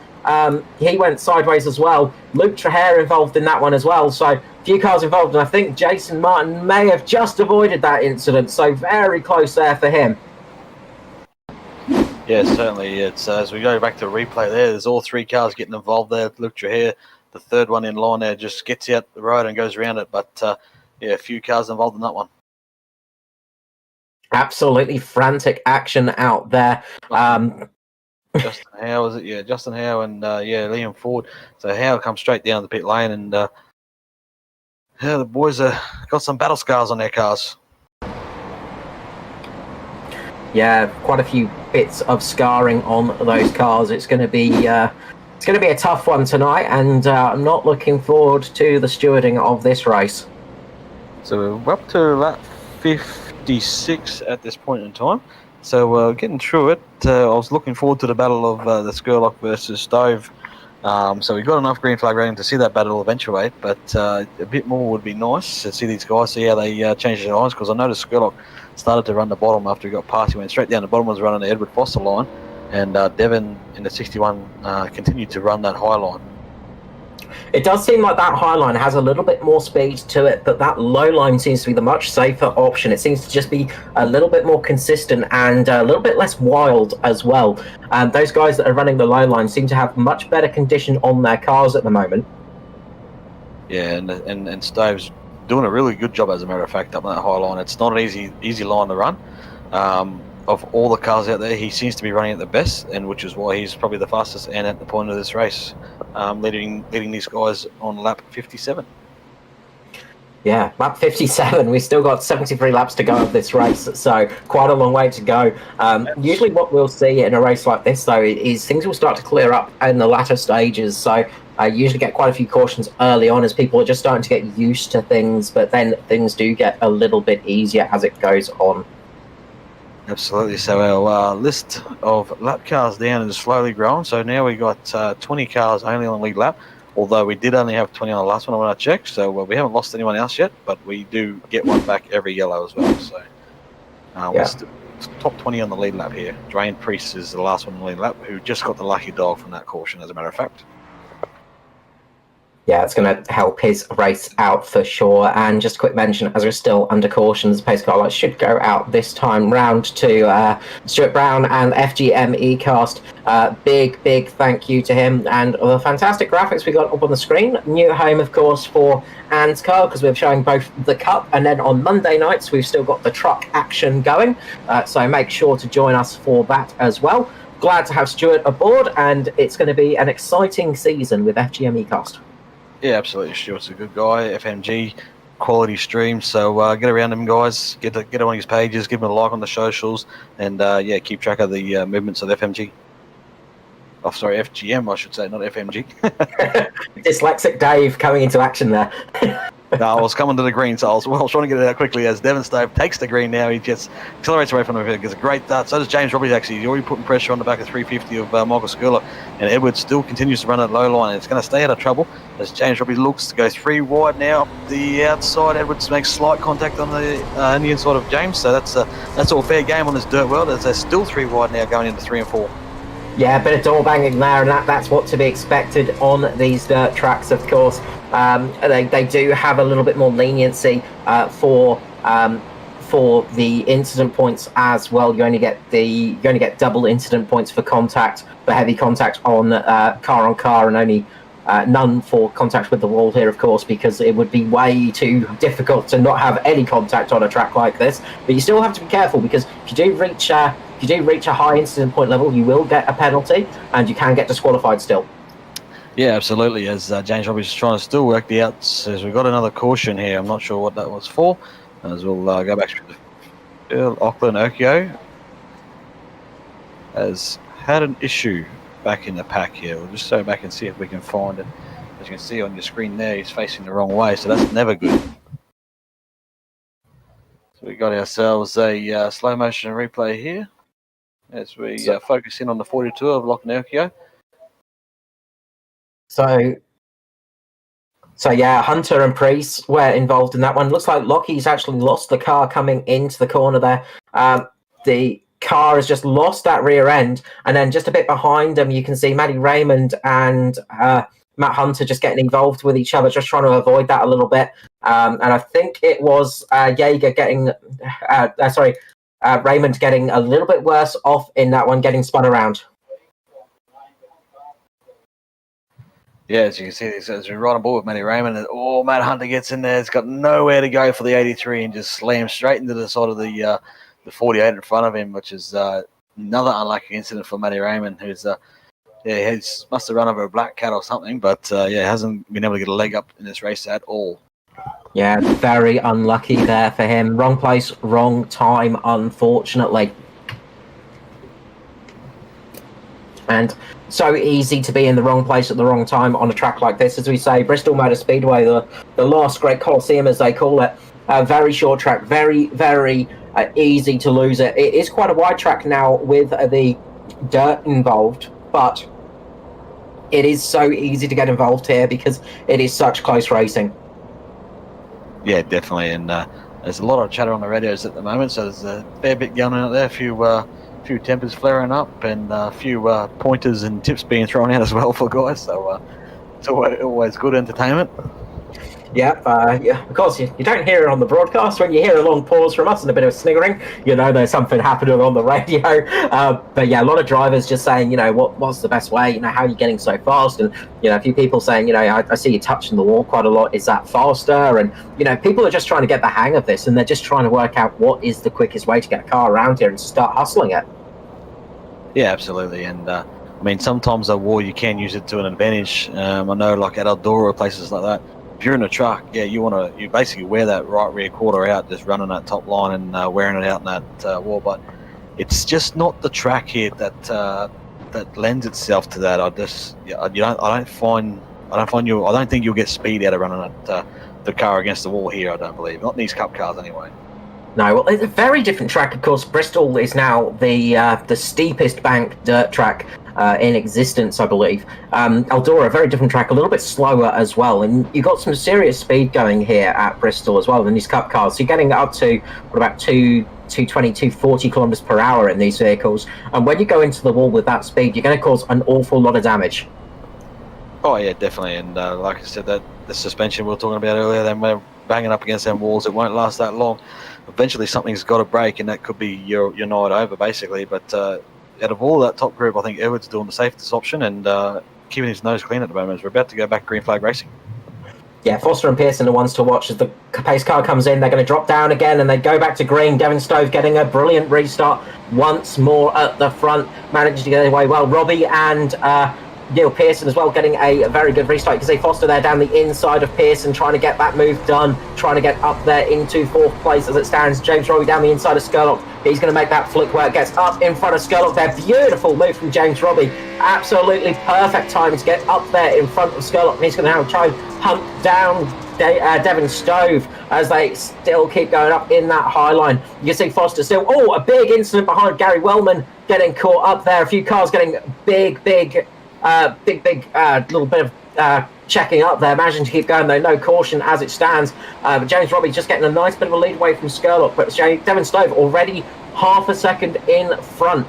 He went sideways as well. Luke Traher involved in that one as well. So a few cars involved, and I think Jason Martin may have just avoided that incident. So very close there for him. Yeah, certainly. It's as we go back to replay there's all 3 cars getting involved there. Luke Traher, the 3rd one in line there, just gets out the road and goes around it. But a few cars involved in that one. Absolutely frantic action out there. Justin Howe, was it? Yeah, Justin Howe and Liam Ford. So Howe comes straight down the pit lane, and the boys got some battle scars on their cars. Yeah, quite a few bits of scarring on those cars. It's going to be a tough one tonight, and I'm not looking forward to the stewarding of this race. So we're up to lap 56 at this point in time. So getting through it, I was looking forward to the battle of the Skurlock versus Stove. So we got enough green flag rating to see that battle eventuate, but a bit more would be nice to see these guys, see how they change their lines, because I noticed Skurlock started to run the bottom after he got past. He went straight down the bottom, was running the Edward Foster line, and Devon in the 61 continued to run that high line. It does seem like that high line has a little bit more speed to it, but that low line seems to be the much safer option. It seems to just be a little bit more consistent and a little bit less wild as well. Those guys that are running the low line seem to have much better condition on their cars at the moment. Yeah, and Stove's doing a really good job, as a matter of fact, up on that high line. It's not an easy line to run. Of all the cars out there, he seems to be running it the best, and which is why he's probably the fastest and at the point of this race, leading these guys on lap 57. Yeah, lap 57. We've still got 73 laps to go of this race, so quite a long way to go. Usually what we'll see in a race like this, though, is things will start to clear up in the latter stages. So I usually get quite a few cautions early on as people are just starting to get used to things, but then things do get a little bit easier as it goes on. Absolutely. So our list of lap cars down is slowly growing. So now we got 20 cars only on the lead lap, although we did only have 20 on the last one when I checked. So we haven't lost anyone else yet, but we do get one back every yellow as well. So we're still top 20 on the lead lap here. Drain Priest is the last one on the lead lap, who just got the lucky dog from that caution, as a matter of fact. Yeah, it's going to help his race out for sure. And just a quick mention, as we're still under caution, the pace car light should go out this time round to Stuart Brown and FGM eCast. Big thank you to him and the fantastic graphics we got up on the screen. New home, of course, for ANZCAR, because we're showing both the Cup and then on Monday nights we've still got the truck action going. So make sure to join us for that as well. Glad to have Stuart aboard, and it's going to be an exciting season with FGM eCast. Yeah, absolutely. Stuart's a good guy. FMG, quality stream. So get around him, guys. Get on his pages. Give him a like on the socials, and keep track of the movements of FMG. Oh, sorry, FGM, I should say, not FMG. Dyslexic Dave coming into action there. No, I was coming to the green, so I was trying to get it out quickly as Devon Stove takes the green now. He just accelerates away from him. Gets a great start. So does James Roberts, actually. He's already putting pressure on the back of 350 of Michael Skula. And Edwards still continues to run at low line. It's going to stay out of trouble as James Roberts looks to go 3 wide now. Up the outside, Edwards makes slight contact on the inside of James. So that's all fair game on this dirt world as they're still 3 wide now going into 3 and 4. Yeah, a bit of door banging there, and that's what to be expected on these dirt tracks, of course. They do have a little bit more leniency for the incident points as well. You only get double incident points for contact, for heavy contact on car, and only none for contact with the wall here, of course, because it would be way too difficult to not have any contact on a track like this. But you still have to be careful, because if you do reach a high incident point level, you will get a penalty, and you can get disqualified still. Yeah, absolutely. As James Robbins is trying to still work the outs, as we've got another caution here. I'm not sure what that was for. As we'll go back to the field. Auckland Okio has had an issue back in the pack here. We'll just go back and see if we can find it. As you can see on your screen there, he's facing the wrong way, so that's never good. So we got ourselves a slow motion replay here as we focus in on the 42 of Lochnerkio. So yeah, Hunter and Priest were involved in that one. Looks like Lockie's actually lost the car coming into the corner there. The car has just lost that rear end, and then just a bit behind them, you can see Matty Raymond and Matt Hunter just getting involved with each other, just trying to avoid that a little bit. And I think it was Jaeger getting, Raymond getting a little bit worse off in that one, getting spun around. Yeah, as you can see, as we're right on board with Matty Raymond, Matt Hunter gets in there. He's got nowhere to go for the 83 and just slams straight into the side of the 48 in front of him, which is another unlucky incident for Matty Raymond, who's he must have run over a black cat or something, but hasn't been able to get a leg up in this race at all. Yeah, very unlucky there for him. Wrong place, wrong time, unfortunately. And so easy to be in the wrong place at the wrong time on a track like this. As we say, Bristol Motor Speedway, the last great Coliseum, as they call it. A very short track, very easy to lose it. It is quite a wide track now with the dirt involved, but it is so easy to get involved here because it is such close racing. Yeah, definitely. And there's a lot of chatter on the radios at the moment, so there's a fair bit going on out there. A few tempers flaring up, and a few pointers and tips being thrown out as well for guys. So it's always good entertainment. Yeah, of course, you don't hear it on the broadcast. When you hear a long pause from us and a bit of sniggering, you know there's something happening on the radio. But yeah, a lot of drivers just saying, what's the best way? How are you getting so fast? And, a few people saying, I see you touching the wall quite a lot. Is that faster? And, people are just trying to get the hang of this, and they're just trying to work out what is the quickest way to get a car around here and start hustling it. Yeah, absolutely. And, sometimes at war you can use it to an advantage. I know, like at Eldora or places like that, if you're in a truck, you basically wear that right rear quarter out, just running that top line and wearing it out in that wall. But it's just not the track here that lends itself to that. I don't think you'll get speed out of running the car against the wall here. I don't believe, not in these Cup cars anyway. No, well, it's a very different track. Of course, Bristol is now the steepest bank dirt track in existence, I believe. Eldora, a very different track, a little bit slower as well. And you've got some serious speed going here at Bristol as well in these Cup cars. So you're getting up to about 220, 240 kilometers per hour in these vehicles. And when you go into the wall with that speed, you're going to cause an awful lot of damage. Oh yeah, definitely. And like I said, that the suspension we were talking about earlier, then we're banging up against them walls. It won't last that long. Eventually, something's got to break, and that could be your night over, basically. But out of all that top group, I think Edwards doing the safest option and keeping his nose clean at the moment. As we're about to go back green flag racing. Yeah, Foster and Pearson are the ones to watch as the pace car comes in. They're going to drop down again and they go back to green. Devon Stove getting a brilliant restart once more at the front, managing to get away well. Robbie and Neil Pearson as well getting a very good restart. You can see Foster there down the inside of Pearson trying to get that move done, trying to get up there into fourth place as it stands. James Robbie down the inside of Skurlock. He's going to make that flick where it gets up in front of Skurlock there. Beautiful move from James Robbie. Absolutely perfect timing to get up there in front of Skurlock. And he's going to have to try and hunt down Devon Stove as they still keep going up in that high line. You can see Foster still. Oh, a big incident behind Gary Wellman getting caught up there. A few cars getting big little bit of checking up there, managing to keep going though, no caution as it stands. But James Robbie just getting a nice bit of a lead away from Skurlock, but Devon Stove already half a second in front.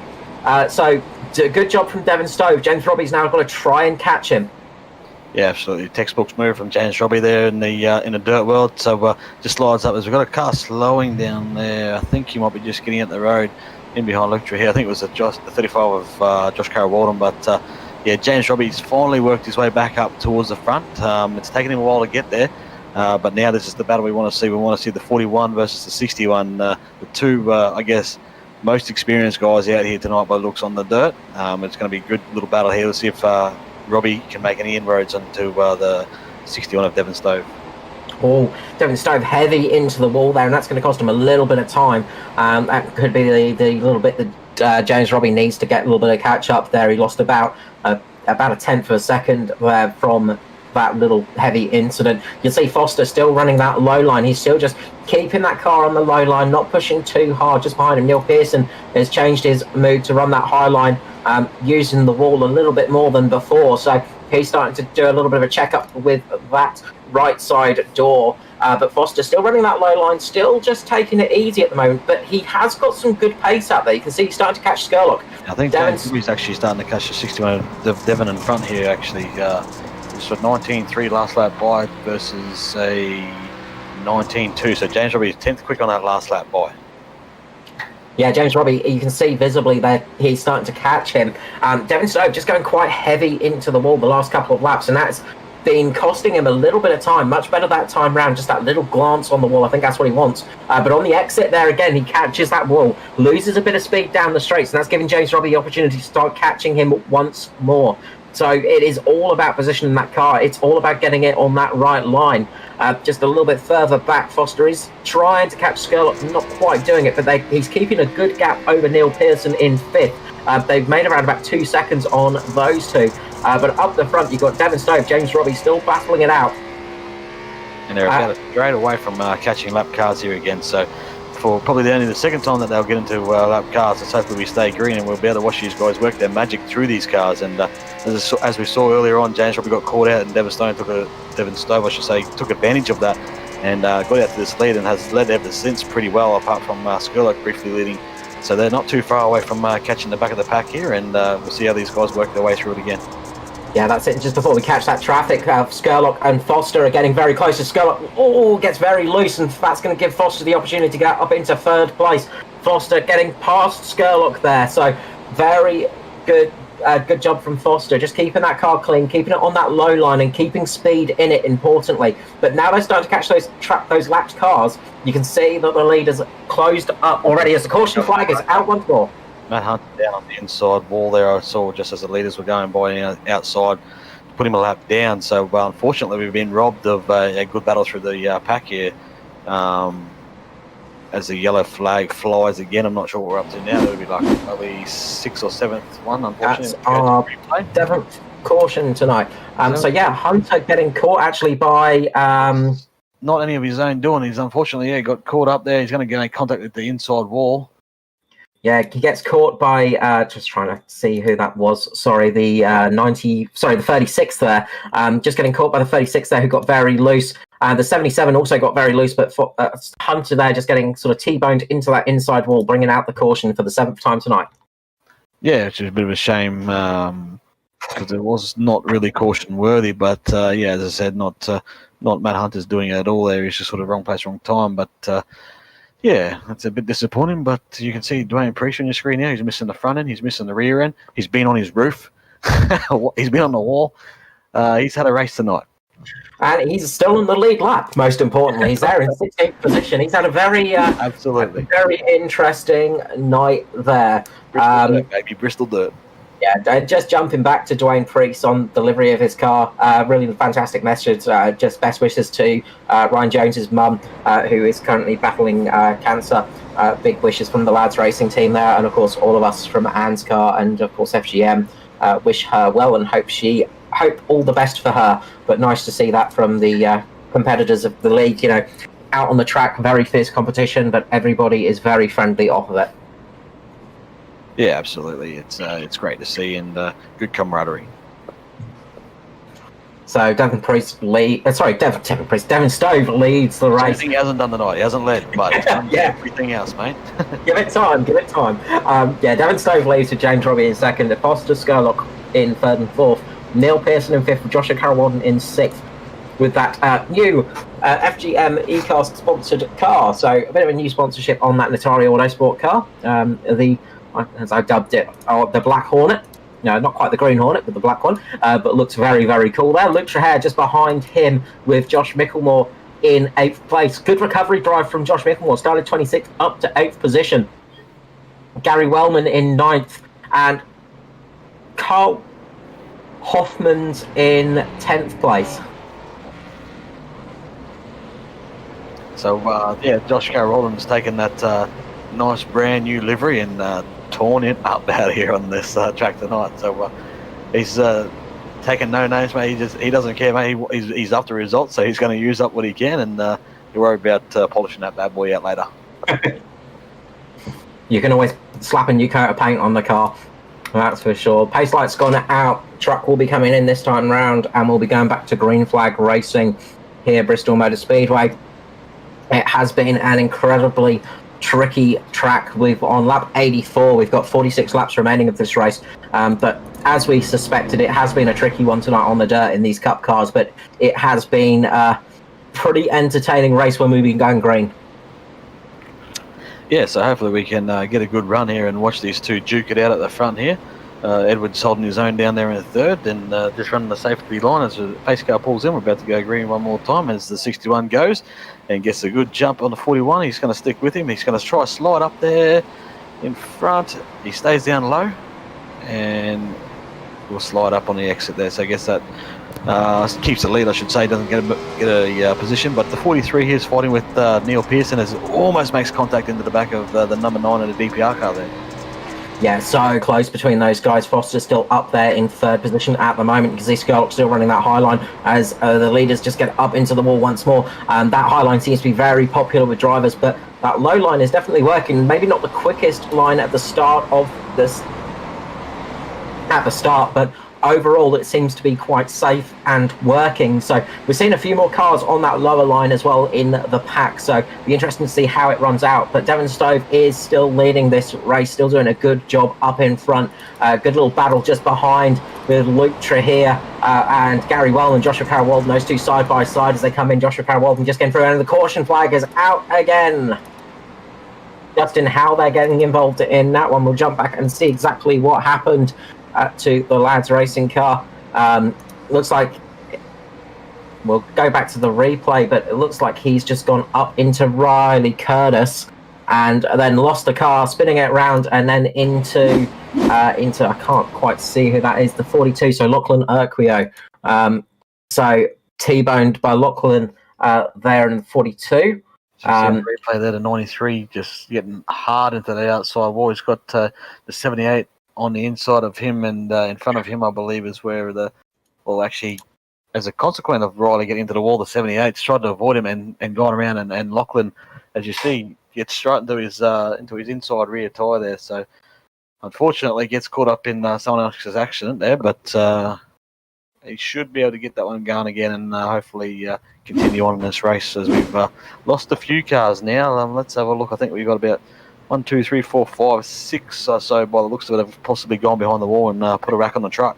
So good job from Devon Stove. James Robbie's now got to try and catch him. Yeah, absolutely. Textbooks move from James Robbie there in the dirt world. So just slides up as we've got a car slowing down there. I think he might be just getting out the road in behind Lecture here. I think it was the 35 of Josh Carroll-Walden, but yeah, James Robbie's finally worked his way back up towards the front. It's taken him a while to get there, but now this is the battle we want to see. We want to see the 41 versus the 61. The two, I guess, most experienced guys out here tonight by looks on the dirt. It's going to be a good little battle here. Let's see if Robbie can make any inroads onto the 61 of Devon Stove. Oh, Devon Stove heavy into the wall there, and that's going to cost him a little bit of time. That could be the little bit that James Robbie needs to get a little bit of catch up there. He lost about a tenth of a second there from that little heavy incident. You see Foster still running that low line. He's still just keeping that car on the low line, not pushing too hard just behind him. Neil Pearson has changed his mood to run that high line, using the wall a little bit more than before. So he's starting to do a little bit of a check-up with that right side door. But Foster still running that low line, still just taking it easy at the moment. But he has got some good pace out there. You can see he's starting to catch Skurlock. I think he's actually starting to catch the 61 of Devon in front here, actually. It's a 19.3 last lap by versus a 19.2. So James Robbie is 10th quick on that last lap by. Yeah, James Robbie, you can see visibly that he's starting to catch him. Devon Stove just going quite heavy into the wall the last couple of laps, and that's been costing him a little bit of time. Much better that time round, just that little glance on the wall. I think that's what he wants. But on the exit there again, he catches that wall, loses a bit of speed down the straights, and that's giving James Robbie the opportunity to start catching him once more. So it is all about positioning that car. It's all about getting it on that right line. Just a little bit further back, Foster is trying to catch Skurlock, not quite doing it, but he's keeping a good gap over Neil Pearson in fifth. They've made around about 2 seconds on those two. But up the front, you've got Devon Stove, James Robbie still battling it out. And they're about straight away from catching lap cars here again. So for probably only the second time that they'll get into lap cars, let's hopefully we stay green and we'll be able to watch these guys work their magic through these cars. And as we saw earlier on, James Robbie got caught out and Devon Stove took advantage of that and got out to this lead and has led ever since pretty well, apart from Skurlock briefly leading. So they're not too far away from catching the back of the pack here, and we'll see how these guys work their way through it again. Yeah, that's it. Just before we catch that traffic, Skurlock and Foster are getting very close. Skurlock gets very loose, and that's going to give Foster the opportunity to get up into third place. Foster getting past Skurlock there, so very good job from Foster, just keeping that car clean, keeping it on that low line and keeping speed in it, importantly. But now they're starting to catch those lapped cars. You can see that the lead is closed up already as the caution flag is out once more. Matt Hunt down on the inside wall there, I saw just as the leaders were going by outside, put him a lap down. So unfortunately we've been robbed of a good battle through the pack here. As the yellow flag flies again, I'm not sure what we're up to now. It'll be like probably 6th or 7th one, unfortunately. That's our 7th caution tonight. So yeah, Hunter getting caught actually by... not any of his own doing. He's unfortunately got caught up there. He's going to get in contact with the inside wall. Yeah, he gets caught by just trying to see who that was. Sorry, the 36 there. Just getting caught by the 36 there, who got very loose. The 77 also got very loose, but Hunter there just getting sort of T-boned into that inside wall, bringing out the caution for the 7th time tonight. Yeah, which is a bit of a shame. because it was not really caution worthy. But as I said, not Matt Hunter's doing it at all there. He's just sort of wrong place, wrong time. But it's a bit disappointing. But you can see Dwayne Priest on your screen now. He's missing the front end. He's missing the rear end. He's been on his roof. He's been on the wall. He's had a race tonight. And he's still in the lead lap, most importantly. He's there in 16th position. He's had a very very interesting night there. Bristol dirt. Yeah, just jumping back to Dwayne Priest on delivery of his car. Really fantastic message. Just best wishes to Ryan Jones's mum, who is currently battling cancer. Big wishes from the lads racing team there, and of course all of us from ANZCAR and of course FGM wish her well and hope all the best for her. But nice to see that from the competitors of the league. Out on the track, very fierce competition, but everybody is very friendly off of it. Yeah, absolutely. It's great to see and good camaraderie. So Devon Stove leads the race. He hasn't done the night. He hasn't led, but he's done everything else, mate. Give it time. Devon Stove leads with James Robbie in second, Foster Skurlock in third and fourth, Neil Pearson in fifth, Joshua Carroll-Walden in sixth, with that new FGM eCast sponsored car. So a bit of a new sponsorship on that Natari Autosport car. As I dubbed it, the Black Hornet. No, not quite the Green Hornet, but the black one. But looks very, very cool there. Luke Traher just behind him with Josh Micklemore in 8th place. Good recovery drive from Josh Micklemore. Started 26th up to 8th position. Gary Wellman in 9th. And Carl Hoffman's in 10th place. So, Josh Carroll's taken that nice brand new livery and torn it up out here on this track tonight. So he's taking no names, mate. He doesn't care, mate. He's after results, so he's going to use up what he can, and you worry about polishing that bad boy out later. You can always slap a new coat of paint on the car, that's for sure. Pace light's gone out. Truck will be coming in this time round, and we'll be going back to green flag racing here, Bristol Motor Speedway. It has been an incredibly tricky track. On lap 84, we've got 46 laps remaining of this race, but as we suspected, it has been a tricky one tonight on the dirt in these cup cars, but it has been a pretty entertaining race when we've been going green. Yeah, so hopefully we can get a good run here and watch these two duke it out at the front here. Edwards holding his own down there in third, and just running the safety line as the pace car pulls in. We're about to go green one more time as the 61 goes and gets a good jump on the 41. He's going to stick with him. He's going to try to slide up there in front. He stays down low and will slide up on the exit there. So I guess that keeps the lead, I should say. Doesn't get a position, but the 43 here is fighting with Neil Pearson as almost makes contact into the back of the number 9 of the DPR car there. Yeah, so close between those guys. Foster's still up there in third position at the moment because this girl still running that high line as the leaders just get up into the wall once more. That high line seems to be very popular with drivers, but that low line is definitely working. Maybe not the quickest line at the start of this, but overall it seems to be quite safe and working. So we're seeing a few more cars on that lower line as well in the pack, so be interesting to see how it runs out. But Devon Stove is still leading this race, still doing a good job up in front. Good little battle just behind with Luke Traher and Gary Wellman, Joshua Carroll-Walden, those two side by side as they come in. Joshua Carroll-Walden just getting through, and the caution flag is out again. Justin, how they're getting involved in that one, we'll jump back and see exactly what happened to the lads racing car. Looks like we'll go back to the replay, but it looks like he's just gone up into Riley Curtis and then lost the car, spinning it around and then into I can't quite see who that is, the 42, so Lachlan Urquio. So T-boned by Lachlan there in the 42. Replay there, the 93 just getting hard into the outside wall. He's got the 78 on the inside of him, and in front of him, I believe, is where actually, as a consequence of Riley getting into the wall, the 78's tried to avoid him and gone around, and Lachlan, as you see, gets straight into his inside rear tyre there. So, unfortunately, gets caught up in someone else's accident there, but he should be able to get that one going again and hopefully continue on in this race as we've lost a few cars now. Let's have a look. I think we've got about 1, 2, 3, 4, 5, 6 or so by the looks of it have possibly gone behind the wall and put a rack on the truck.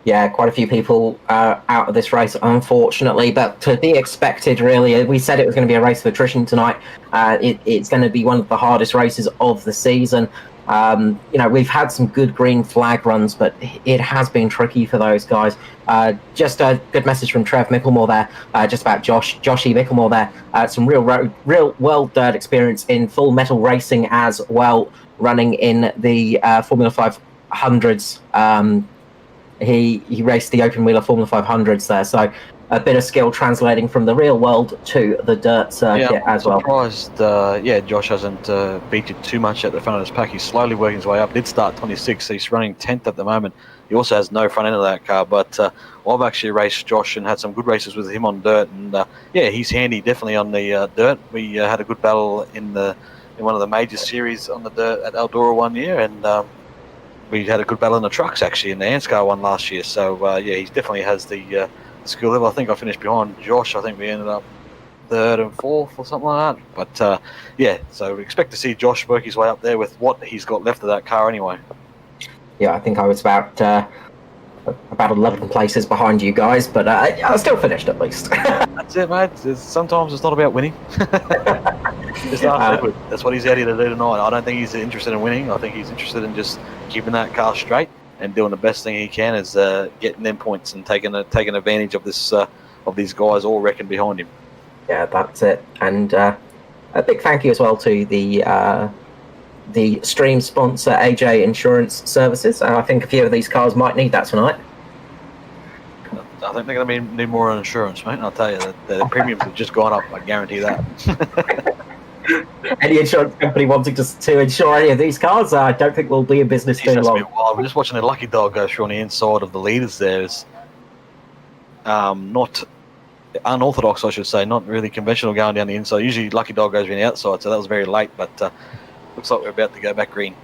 Yeah, quite a few people out of this race, unfortunately, but to be expected, really. We said it was going to be a race of attrition tonight. It's going to be one of the hardest races of the season. We've had some good green flag runs, but it has been tricky for those guys. Just a good message from Trev Micklemore there, just about Joshy Micklemore there. Some real world dirt experience in full metal racing as well, running in the Formula 500s. He raced the open wheeler Formula 500s there, so a bit of skill translating from the real world to the dirt circuit as well. Surprised, Josh hasn't beaten too much at the front of his pack. He's slowly working his way up. Did start 26th, so he's running 10th at the moment. He also has no front end of that car, but I've actually raced Josh and had some good races with him on dirt, and he's handy definitely on the dirt. We had a good battle in one of the major series on the dirt at Eldora one year, and we had a good battle in the trucks actually in the ANZCAR one last year. So he definitely has the skill level. I think I finished behind Josh. I think we ended up 3rd and 4th or something like that. But so we expect to see Josh work his way up there with what he's got left of that car anyway. Yeah, I think I was about 11 places behind you guys, but I still finished at least. That's it, mate. Sometimes it's not about winning. That's what he's out here to do tonight. I don't think he's interested in winning. I think he's interested in just keeping that car straight and doing the best thing he can, is getting them points and taking advantage of this of these guys all reckoned behind him. Yeah, that's it. And a big thank you as well to the stream sponsor AJ Insurance Services. I think a few of these cars might need that tonight. I think they're going to need more on insurance, mate. I'll tell you that the premiums have just gone up. I guarantee that. Any insurance company wanting to insure any of these cars, I don't think we'll be in business too long. We're just watching a lucky dog go through on the inside of the leaders there. Is not unorthodox, I should say, not really conventional going down the inside. Usually lucky dog goes around the outside, so that was very late, but looks like we're about to go back green.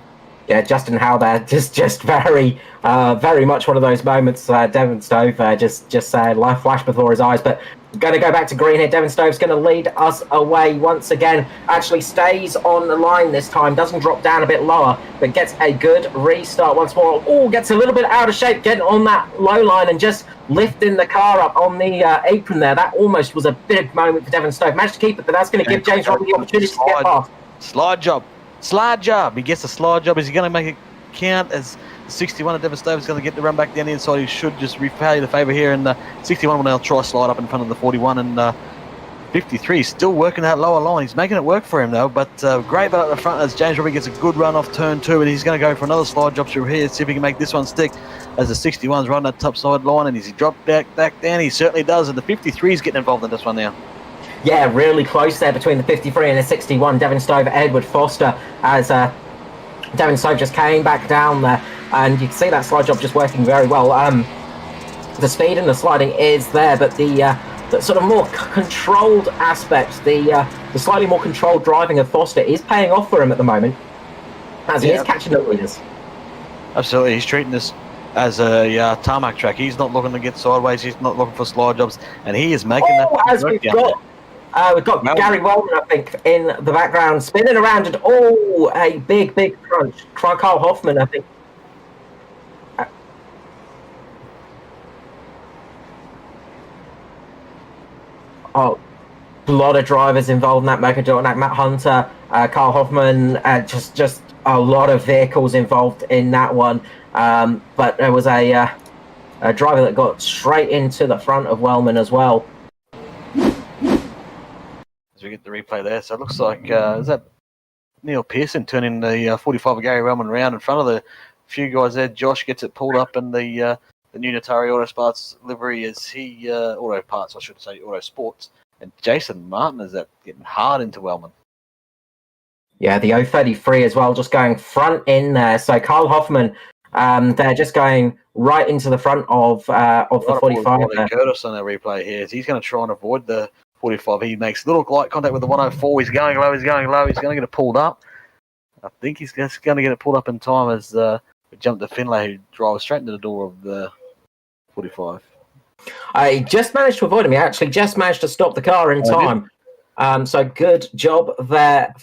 Yeah, Justin Howe there, just very much one of those moments. Devon Stove just life flashed before his eyes, but going to go back to green here. Devon Stove's going to lead us away once again. Actually stays on the line this time, doesn't drop down a bit lower, but gets a good restart once more. Oh, gets a little bit out of shape, getting on that low line and just lifting the car up on the apron there. That almost was a big moment for Devon Stove. Managed to keep it, but that's going to give James Robbie the opportunity to get past. Slide job. He gets a slide job. Is he going to make it count as 61 at Devon Stove is going to get the run back down the inside? He should just repay the favour here, and 61 will now try slide up in front of the 41, and 53 still working that lower line. He's making it work for him though, but great battle at the front as James Robbie gets a good run off turn 2, and he's going to go for another slide job through here, see if he can make this one stick as the 61's running that top side line, and as he dropped back down, he certainly does, and the 53 is getting involved in this one now. Yeah, really close there between the 53 and the 61. Devon Stove, Edward Foster, as Devon Stove just came back down there, and you can see that slide job just working very well. The speed and the sliding is there, but the sort of more controlled aspect, the slightly more controlled driving of Foster is paying off for him at the moment, as he is catching the leaders. Absolutely, he's treating this as a tarmac track. He's not looking to get sideways, he's not looking for slide jobs, and he is making that as we've got Gary Wellman, I think, in the background, spinning around, and a big crunch. Carl Hoffman, I think. A lot of drivers involved in that Mercador, Matt Hunter, Carl Hoffman, just a lot of vehicles involved in that one. But there was a driver that got straight into the front of Wellman as well. As we get the replay there, so it looks like is that Neil Pearson turning the 45 of Gary Wellman around in front of the few guys there. Josh gets it pulled up in the new Natari Auto Sports livery as he Auto Parts, I should say, Auto Sports, and Jason Martin is getting hard into Wellman. Yeah, the 033 as well, just going front in there. So Carl Hoffman, they're just going right into the front of the 45. Curtis on the replay here. He's going to try and avoid the 45. He makes little light contact with the 104. He's going low. He's going to get it pulled up. I think he's just going to get it pulled up in time as we jump to Finlay, who drives straight into the door of the 45. I just managed to avoid him. He actually just managed to stop the car in time. So good job there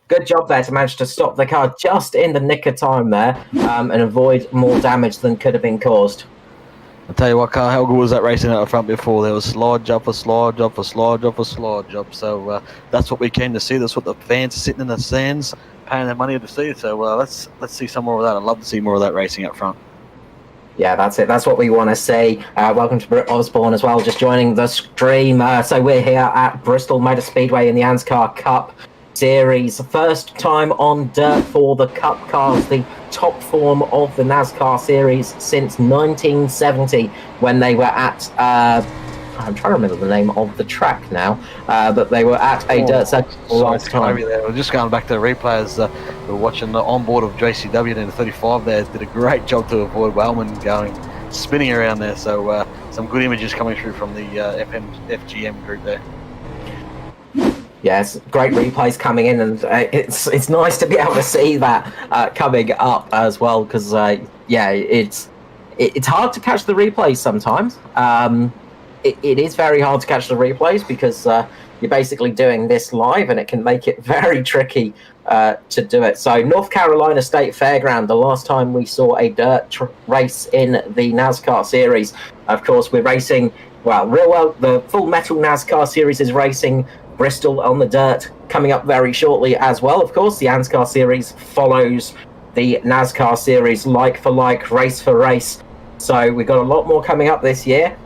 Good job there to manage to stop the car just in the nick of time there and avoid more damage than could have been caused. I'll tell you what, Carl, how good was that racing out the front before? There was slide job for slide job for slide job for slide job. So that's what we came to see. That's what the fans are sitting in the stands paying their money to see. So let's see some more of that. I'd love to see more of that racing up front. Yeah, that's it. That's what we want to see. Welcome to Britt Osborne as well, just joining the stream. So we're here at Bristol Motor Speedway in the ANZCAR Cup Series. First time on dirt for the Cup cars, the top form of the NASCAR Series since 1970 when they were at... I'm trying to remember the name of the track now, but they were at a dirt circuit last time. We're just going back to the replays. We're watching the onboard of JCW in the 35 there. Did a great job to avoid Wellman spinning around there. So some good images coming through from the FGM group there. Yes, great replays coming in, and it's nice to be able to see that coming up as well, because it's hard to catch the replays sometimes. It is very hard to catch the replays because you're basically doing this live, and it can make it very tricky to do it. So North Carolina State Fairground, the last time we saw a dirt race in the NASCAR Series. Of course, we're racing, the full metal NASCAR Series is racing Bristol on the dirt coming up very shortly as well. Of course, the ANZCAR Series follows the NASCAR Series like for like, race for race. So we've got a lot more coming up this year.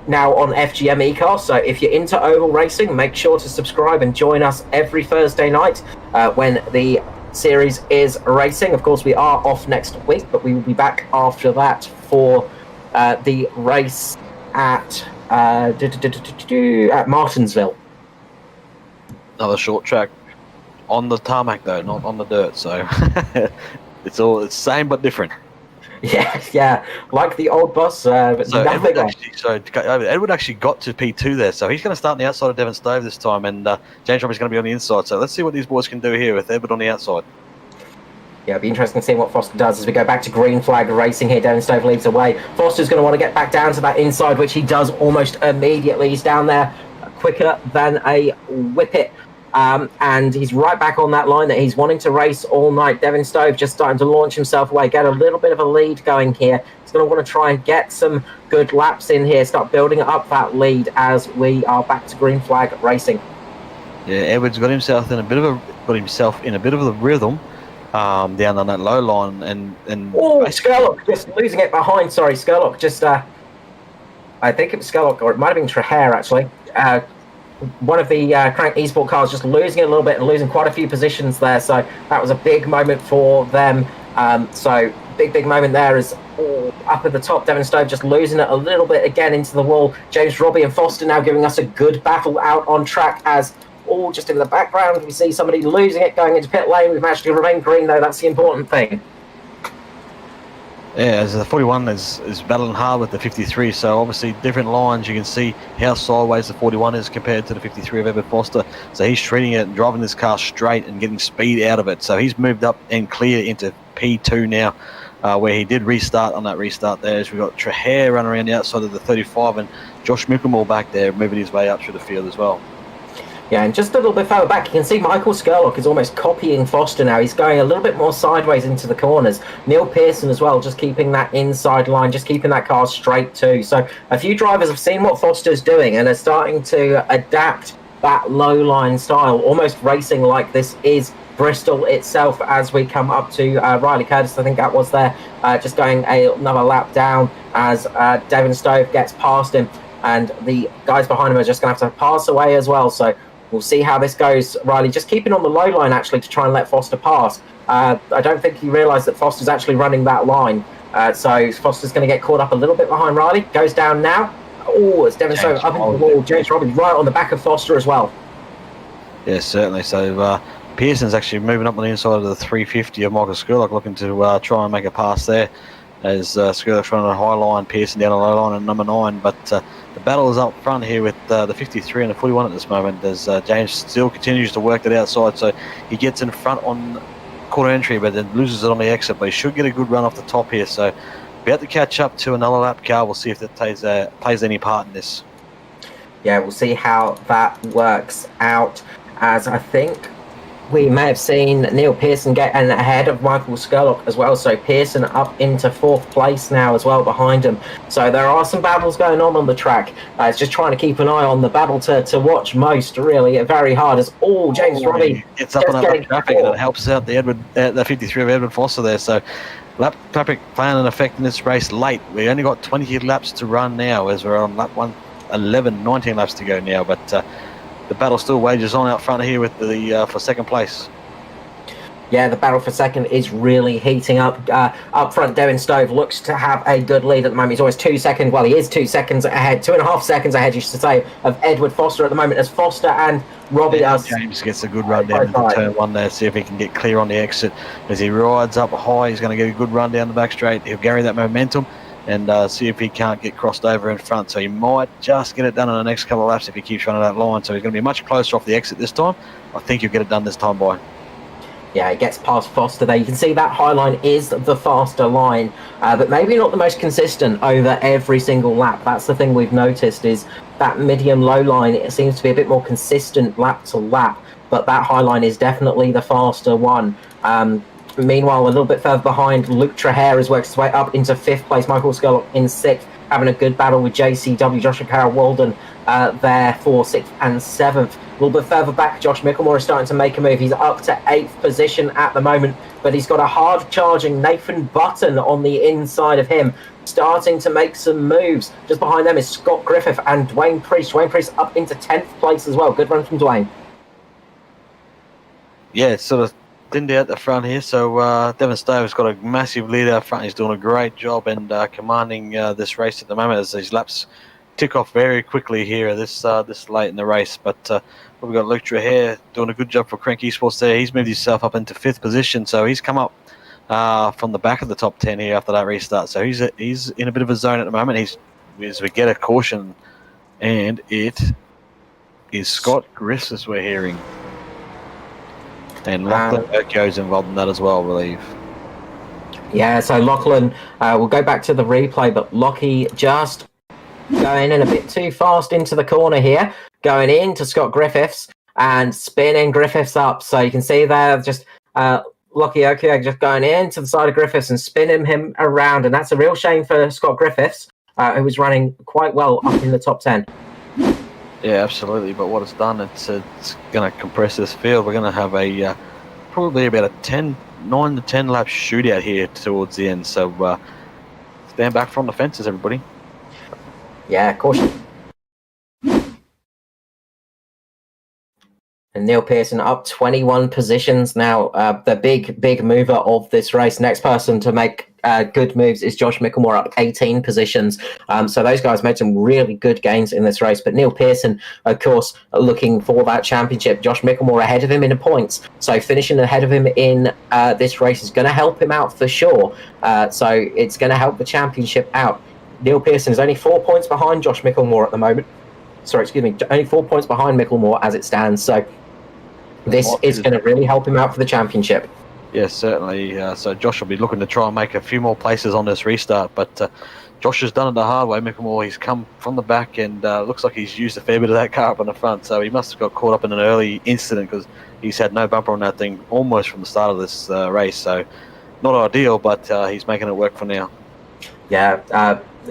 Now on FGM eCar, so if you're into oval racing, make sure to subscribe and join us every Thursday night when the series is racing. Of course, we are off next week, but we will be back after that for the race at Martinsville. Another short track on the tarmac though, not on the dirt. So it's the same but different. Yeah, like the old bus, but so nothing Edward actually got to P2 there, so he's going to start on the outside of Devon Stove this time, and James Robbie's going to be on the inside. So let's see what these boys can do here with Edward on the outside. Yeah, it'll be interesting to see what Foster does as we go back to green flag racing here. Devon Stove leads away. Foster's going to want to get back down to that inside, which he does almost immediately. He's down there quicker than a whippet. And he's right back on that line that he's wanting to race all night. Devon Stove just starting to launch himself away, get a little bit of a lead going here. He's going to want to try and get some good laps in here, start building up that lead as we are back to green flag racing. Yeah, Edwards got himself in a bit of a rhythm down on that low line, and Skurlock just losing it behind. Sorry, Skurlock just I think it was Skurlock, or it might have been Traher actually. One of the Crank Esport cars just losing it a little bit and losing quite a few positions there. So that was a big moment for them. So big moment there is up at the top. Devon Stove just losing it a little bit again into the wall. James Robbie and Foster now giving us a good battle out on track as just in the background we see somebody losing it going into pit lane. We've managed to remain green though. That's the important thing. Yeah, as the 41 is battling hard with the 53, so obviously different lines. You can see how sideways the 41 is compared to the 53 of Edward Foster. So he's treating it and driving this car straight and getting speed out of it. So he's moved up and clear into P2 now, where he did restart on that restart there. As we've got Traher running around the outside of the 35 and Josh Mickelmore back there moving his way up through the field as well. Yeah, and just a little bit further back, you can see Michael Skurlock is almost copying Foster now. He's going a little bit more sideways into the corners. Neil Pearson as well, just keeping that inside line, just keeping that car straight too. So a few drivers have seen what Foster's doing and are starting to adapt that low line style, almost racing like this is Bristol itself as we come up to Riley Curtis. I think that was there, just going another lap down as Devon Stove gets past him. And the guys behind him are just going to have to pass away as well. So we'll see how this goes. Riley just keeping on the low line actually to try and let Foster pass. I don't think he realised that Foster's actually running that line. So Foster's going to get caught up a little bit behind Riley. Goes down now. It's Devon Stove up into the wall. James Robbins right on the back of Foster as well. Yeah, certainly. So Pearson's actually moving up on the inside of the 350 of Michael Skurlock, looking to try and make a pass there. As Skurlock's running a high line, Pearson down a low line at number 9. But the battle is up front here with the 53 and the 41 at this moment, as James still continues to work that outside. So he gets in front on quarter entry, but then loses it on the exit. But he should get a good run off the top here. So about to catch up to another lap car. We'll see if that plays any part in this. Yeah, we'll see how that works out, as I think we may have seen Neil Pearson get ahead of Michael Skurlock as well. So Pearson up into 4th place now as well behind him. So there are some battles going on the track. It's just trying to keep an eye on the battle to watch most, really. Very hard as James Robbie gets up on that traffic and it helps out the 53 of Edward Foster there. So lap traffic plan in effect in this race late. We only got 20 laps to run now as we're on lap 111, 19 laps to go now. But the battle still wages on out front here with the for second place. Yeah, the battle for second is really heating up. Up front, Devin Stove looks to have a good lead at the moment. He's always 2 seconds. Well, he is 2 seconds ahead, 2.5 seconds ahead, you should say, of Edward Foster at the moment. As Foster and Robbie James gets a good run down into turn 1 there. See if he can get clear on the exit as he rides up high. He's going to get a good run down the back straight. He'll carry that momentum and see if he can't get crossed over in front. So he might just get it done in the next couple of laps if he keeps running that line. So he's going to be much closer off the exit this time. I think he'll get it done this time by. Yeah, it gets past Foster there. You can see that high line is the faster line, but maybe not the most consistent over every single lap. That's the thing we've noticed is that medium-low line, it seems to be a bit more consistent lap to lap, but that high line is definitely the faster one. Meanwhile, a little bit further behind, Luke Trahere has worked his way up into 5th place. Michael Skurlock in 6th, having a good battle with JCW, Joshua Carroll Walden there for 6th and 7th. A little bit further back, Josh Micklemore is starting to make a move. He's up to 8th position at the moment, but he's got a hard-charging Nathan Button on the inside of him, starting to make some moves. Just behind them is Scott Griffith and Dwayne Priest. Dwayne Priest up into 10th place as well. Good run from Dwayne. Yeah, it's sort of thinned out the front here, so Devin Stove's got a massive lead out front. He's doing a great job and commanding this race at the moment as these laps tick off very quickly here this late in the race. But we've got Luke Trahere doing a good job for Crank Esports there. He's moved himself up into 5th position, so he's come up from the back of the top 10 here after that restart. So he's in a bit of a zone at the moment. As we get a caution, and it is Scott Griffiths we're hearing. And Lachlan Urquio's involved in that as well, I believe. Yeah, so Lachlan, we'll go back to the replay, but Lockie just going in a bit too fast into the corner here, going into Scott Griffiths and spinning Griffiths up. So you can see there just Lockie Urquio just going into the side of Griffiths and spinning him around. And that's a real shame for Scott Griffiths, who was running quite well up in the top 10. Yeah, absolutely. But what it's done, it's going to compress this field. We're going to have a probably about a 9 to 10 lap shootout here towards the end. So stand back from the fences, everybody. Yeah, caution. And Neil Pearson up 21 positions now. The big mover of this race. Next person to make good moves is Josh Micklemore up 18 positions. So those guys made some really good gains in this race. But Neil Pearson, of course, looking for that championship. Josh Micklemore ahead of him in points. So finishing ahead of him in this race is going to help him out for sure. So it's going to help the championship out. Neil Pearson is only 4 points behind Josh Micklemore at the moment. Sorry, excuse me, only 4 points behind Micklemore as it stands. So this is going to really help him out for the championship. Yes, certainly. So Josh will be looking to try and make a few more places on this restart. But Josh has done it the hard way. Micklemore, he's come from the back and looks like he's used a fair bit of that car up on the front. So he must have got caught up in an early incident because he's had no bumper on that thing almost from the start of this race. So not ideal, but he's making it work for now. Yeah,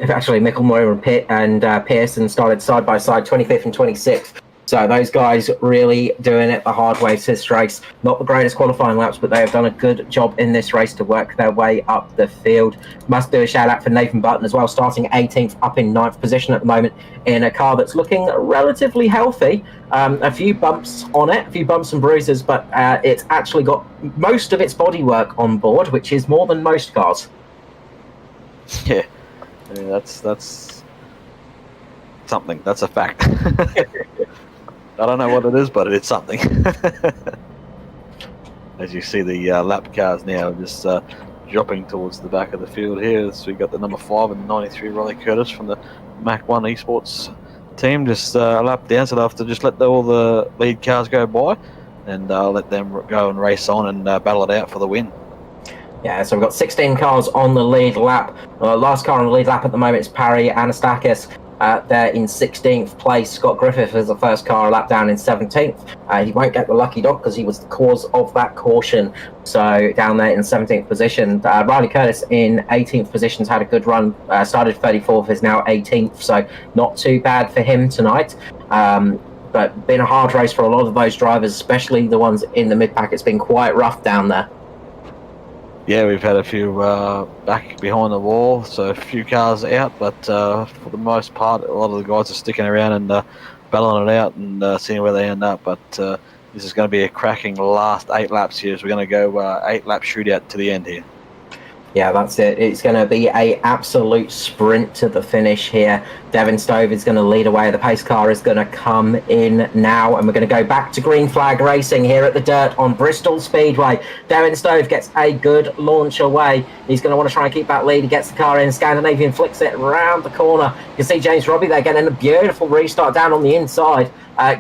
actually Micklemore and Pearson started side by side, 25th and 26th. So those guys really doing it the hard way this race. Not the greatest qualifying laps, but they have done a good job in this race to work their way up the field. Must do a shout out for Nathan Button as well, starting 18th, up in 9th position at the moment in a car that's looking relatively healthy. A few bumps on it, a few bumps and bruises, but it's actually got most of its bodywork on board, which is more than most cars. Yeah, I mean, that's something. That's a fact. I don't know what it is, but it's something. As you see the lap cars now just dropping towards the back of the field here. So we got the number 5 and 93 Riley Curtis from the Mac 1 Esports team just a lap down. So they'll have to just let all the lead cars go by and let them go and race on and battle it out for the win. Yeah, so we've got 16 cars on the lead lap. Last car on the lead lap at the moment is Parry Anastakis. there in 16th place. Scott Griffith is the first car a lap down in 17th. He won't get the lucky dog because he was the cause of that caution. So down there in 17th position. Riley Curtis in 18th position's had a good run. Started 34th, is now 18th. So not too bad for him tonight. But been a hard race for a lot of those drivers, especially the ones in the mid-pack. It's been quite rough down there. Yeah, we've had a few back behind the wall, so a few cars out, but for the most part, a lot of the guys are sticking around and battling it out and seeing where they end up. But this is going to be a cracking last 8 laps here, so we're going to go 8-lap shootout to the end here. Yeah, that's it. It's going to be a absolute sprint to the finish here. Devin Stove is going to lead away. The pace car is going to come in now, and we're going to go back to green flag racing here at the dirt on Bristol Speedway. Devin Stove gets a good launch away. He's going to want to try and keep that lead. He gets the car in. Scandinavian flicks it round the corner. You can see James Robbie there getting a beautiful restart down on the inside.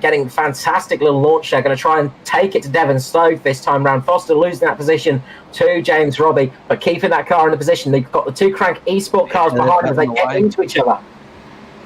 Getting fantastic little launch there. Going to try and take it to Devin Stove this time round. Foster losing that position to James Robbie, but keeping that car in the position. They've got the 2 Crank Esport cars behind as they get into each other.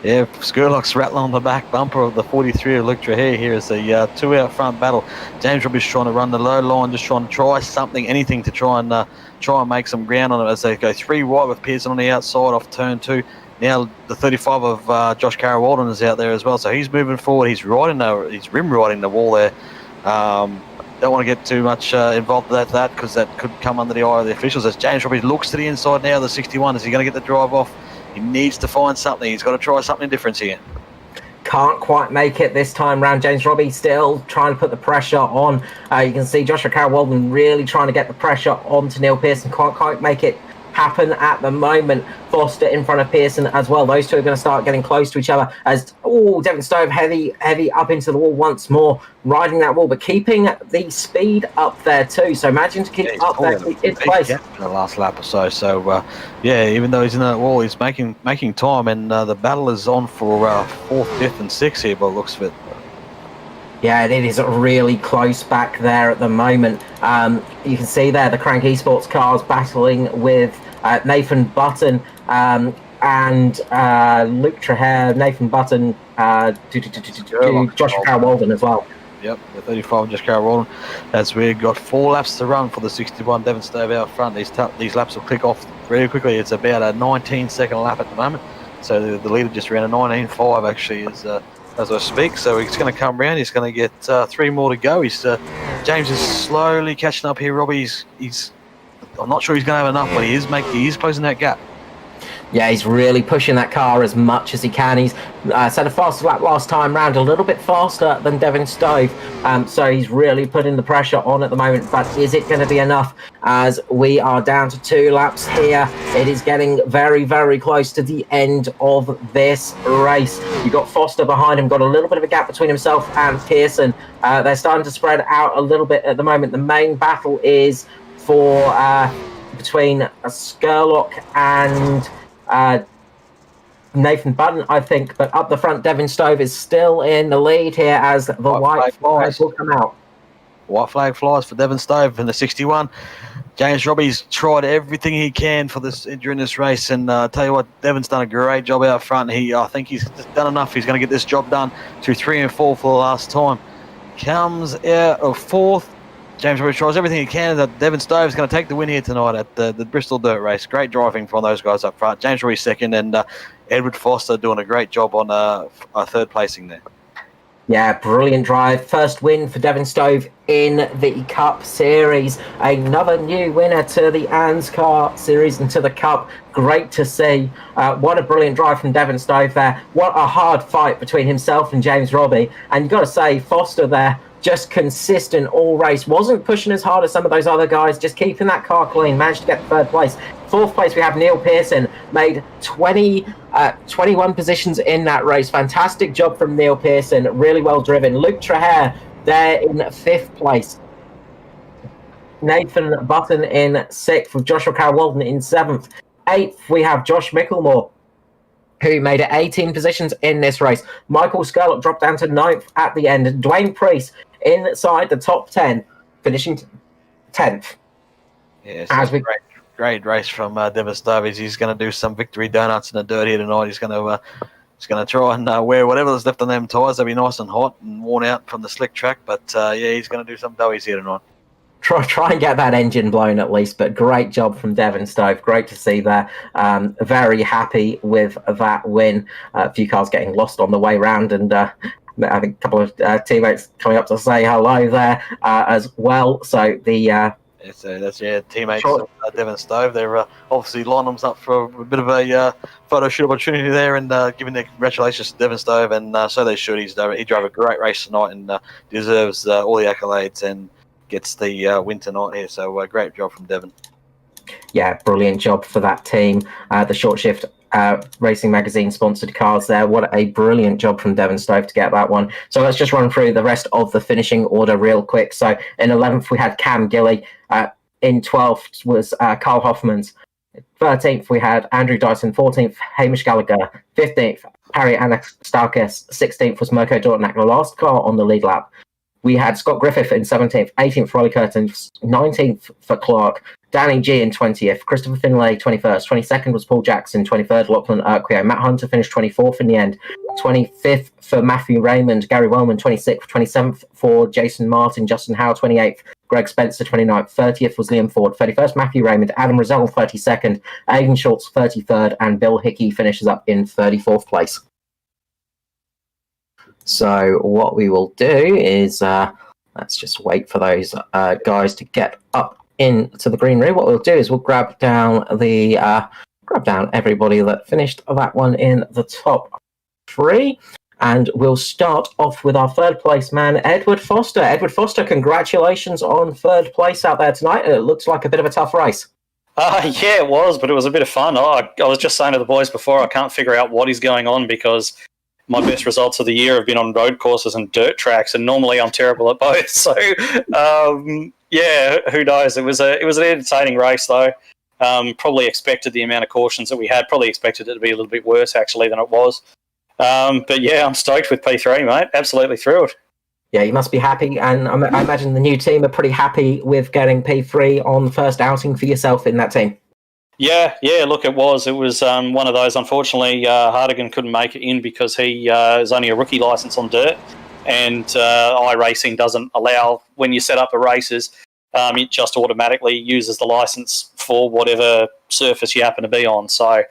Yeah, Skurlock's rattling on the back bumper of the 43 of Luke Trahere here as a 2 out front battle. James Robbie's trying to run the low line, just trying to try something, anything to try and make some ground on it as they go 3 wide with Pearson on the outside off turn 2. Now the 35 of Josh Carroll-Walden is out there as well, so he's moving forward. He's rim riding the wall there. Don't want to get too much involved with that because that could come under the eye of the officials. As James Robbie looks to the inside now, the 61, is he going to get the drive off? He needs to find something. He's got to try something different here. Can't quite make it this time round. James Robbie still trying to put the pressure on. You can see Joshua Carroll-Walden really trying to get the pressure on to Neil Pearson. Can't quite make it happen at the moment. Foster in front of Pearson as well. Those two are going to start getting close to each other as Devin Stove heavy up into the wall once more, riding that wall, but keeping the speed up there too. So imagine to keep up there in place. In the last lap or so. So yeah, even though he's in that wall, he's making time, and the battle is on for 4th, 5th, and 6th here by the looks of it. Yeah, it is really close back there at the moment. You can see there the Crank Esports cars battling with Nathan Button and Luke Trahere, Nathan Button, Joshua Carroll-Walden as well. Yep, the 35 Josh Carroll-Walden. As we've got 4 laps to run for the 61 Devin Stove out front. These laps will click off very quickly. It's about a 19-second lap at the moment. So the leader just ran a 19.5 actually as I speak, so he's going to come round. He's going to get 3 more to go. James is slowly catching up here. Robbie, I'm not sure he's going to have enough, but he is closing that gap. Yeah, he's really pushing that car as much as he can. He's set a faster lap last time round, a little bit faster than Devin Stove. So he's really putting the pressure on at the moment. But is it going to be enough as we are down to 2 laps here? It is getting very, very close to the end of this race. You've got Foster behind him, got a little bit of a gap between himself and Pearson. They're starting to spread out a little bit at the moment. The main battle is for between Skurlock and Nathan Button, I think, but up the front, Devin Stove is still in the lead here as the white flag will come out. White flag flies for Devin Stove in the 61. James Robbie's tried everything he can for this during this race, and tell you what, Devin's done a great job out front. I think he's done enough. He's going to get this job done to 3 and 4 for the last time. Comes out of 4th. James Robbie tries everything he can. That Devin Stove is going to take the win here tonight at the Bristol Dirt Race. Great driving from those guys up front. James Robbie 2nd, and Edward Foster doing a great job on a 3rd placing there. Yeah, brilliant drive. First win for Devin Stove in the Cup Series. Another new winner to the ANZCAR Series and to the Cup. Great to see. What a brilliant drive from Devin Stove there. What a hard fight between himself and James Robbie. And you've got to say, Foster there, just consistent all race. Wasn't pushing as hard as some of those other guys, just keeping that car clean. Managed to get 3rd place. 4th place, we have Neil Pearson. Made 21 positions in that race. Fantastic job from Neil Pearson. Really well driven. Luke Trahere there in 5th place. Nathan Button in 6th with Joshua Carroll-Walden in 7th. 8th, we have Josh Micklemore, who made it 18 positions in this race. Michael Skurlock dropped down to 9th at the end. And Dwayne Priest inside the top 10, finishing 10th. Yeah, so great race from Devin Stove. He's going to do some victory donuts in the dirt here tonight. He's going to He's going to try and wear whatever's left on them tyres. They'll be nice and hot and worn out from the slick track. But he's going to do some doughies here tonight. Try and get that engine blown at least, but great job from Devon Stove. Great to see there. Very happy with that win. A few cars getting lost on the way round, and I think a couple of teammates coming up to say hello there as well. So the that's teammates of Devon Stove. They're obviously lining them up for a bit of a photo shoot opportunity there, and giving their congratulations to Devon Stove, and so they should. He drove a great race tonight and deserves all the accolades and gets the win tonight here. So great job from Devon. Yeah, brilliant job for that team. The Short Shift Racing Magazine sponsored cars there. What a brilliant job from Devon Stove to get that one. So let's just run through the rest of the finishing order real quick. So in 11th we had Cam Gilly. In 12th was Carl Hoffmans. 13th we had Andrew Dyson. 14th Hamish Gallagher. 15th Harry Anastakis. 16th was Mirko Dortnack, the last car on the lead lap. We had Scott Griffith in 17th, 18th Riley Curtins, 19th for Clark, Danny G in 20th, Christopher Finlay 21st, 22nd was Paul Jackson, 23rd Lachlan Urquio, Matt Hunter finished 24th in the end, 25th for Matthew Raymond, Gary Wellman 26th, 27th for Jason Martin, Justin Howe 28th, Greg Spencer 29th, 30th was Liam Ford, 31st Matthew Raymond, Adam Rozelle 32nd, Aidan Schultz 33rd, and Bill Hickey finishes up in 34th place. So what we will do is let's just wait for those guys to get up into the green room. What we'll do is we'll grab down everybody that finished that one in the top three, and we'll start off with our third place man, Edward Foster. Edward Foster, congratulations on third place out there tonight. It looks like a bit of a tough race. Yeah, it was, but it was a bit of fun. I was just saying to the boys before, I can't figure out what is going on because my best results of the year have been on road courses and dirt tracks, and normally I'm terrible at both. So, yeah, who knows? It was an entertaining race, though. Probably expected the amount of cautions that we had. Probably expected it to be a little bit worse, actually, than it was. But, yeah, I'm stoked with P3, mate. Absolutely thrilled. Yeah, you must be happy, and I imagine the new team are pretty happy with getting P3 on the first outing for yourself in that team. Yeah, look, it was. It was one of those, unfortunately, Hardigan couldn't make it in because he is only a rookie licence on dirt, and iRacing doesn't allow, when you set up the races, it just automatically uses the licence for whatever surface you happen to be on. So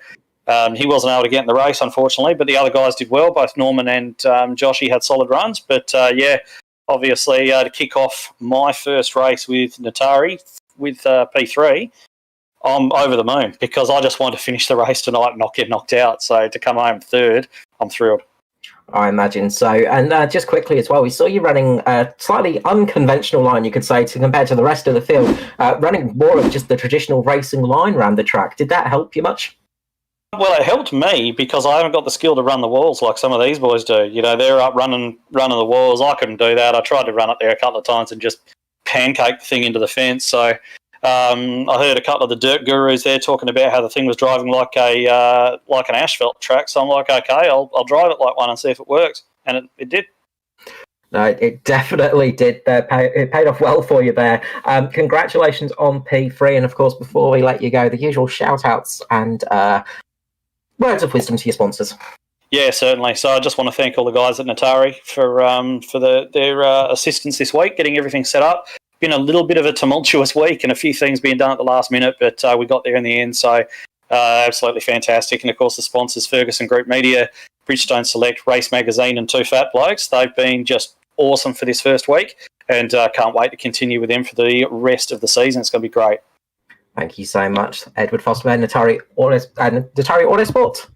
he wasn't able to get in the race, unfortunately, but the other guys did well. Both Norman and Joshy had solid runs, but yeah, obviously to kick off my first race with Natari with P3, I'm over the moon because I just want to finish the race tonight and not get knocked out. So to come home third, I'm thrilled. I imagine so. And just quickly as well, we saw you running a slightly unconventional line, you could say, to compare to the rest of the field, running more of just the traditional racing line around the track. Did that help you much? Well, it helped me because I haven't got the skill to run the walls like some of these boys do. You know, they're up running the walls. I couldn't do that. I tried to run up there a couple of times and just pancake the thing into the fence. So I heard a couple of the dirt gurus there talking about how the thing was driving like an asphalt track. So I'm like, okay, I'll drive it like one and see if it works, and it did. No, it definitely did. It paid off well for you there. Congratulations on P3, and of course, before we let you go, the usual shout-outs and words of wisdom to your sponsors. Yeah, certainly. So I just want to thank all the guys at Natari for their assistance this week, getting everything set up. Been a little bit of a tumultuous week and a few things being done at the last minute, but we got there in the end, so absolutely fantastic. And of course the sponsors, Ferguson Group Media, Bridgestone Select, Race Magazine and Two Fat Blokes, they've been just awesome for this first week, and can't wait to continue with them for the rest of the season. It's going to be great. Thank you so much, Edward Foster, Natari Autosport.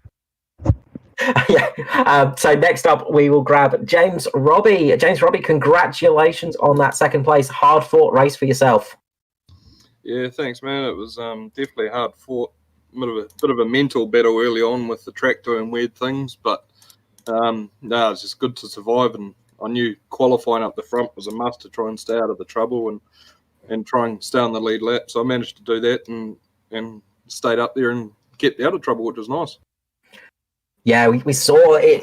Yeah. So next up, we will grab James Robbie. James Robbie, congratulations on that second place. Hard fought race for yourself. Yeah, thanks, man. It was definitely hard fought. Bit of a mental battle early on with the track doing weird things, but it's just good to survive. And I knew qualifying up the front was a must to try and stay out of the trouble and try and stay on the lead lap. So I managed to do that and stayed up there and kept out of trouble, which was nice. Yeah, we saw it.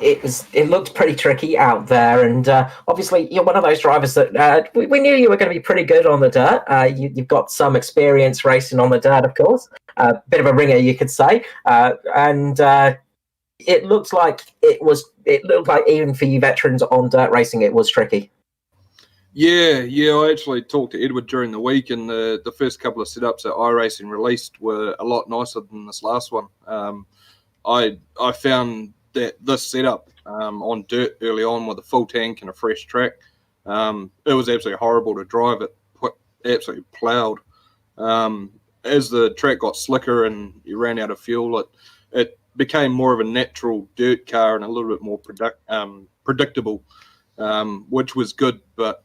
It looked pretty tricky out there, and obviously you're one of those drivers that we knew you were going to be pretty good on the dirt. You've got some experience racing on the dirt, of course. Bit of a ringer, you could say, and it looked like it looked like even for you veterans on dirt racing, it was tricky. Yeah. I actually talked to Edward during the week, and the first couple of setups that iRacing released were a lot nicer than this last one. I found that this setup on dirt early on with a full tank and a fresh track, it was absolutely horrible to drive. It absolutely ploughed. As the track got slicker and you ran out of fuel, it became more of a natural dirt car and a little bit more predictable, which was good. But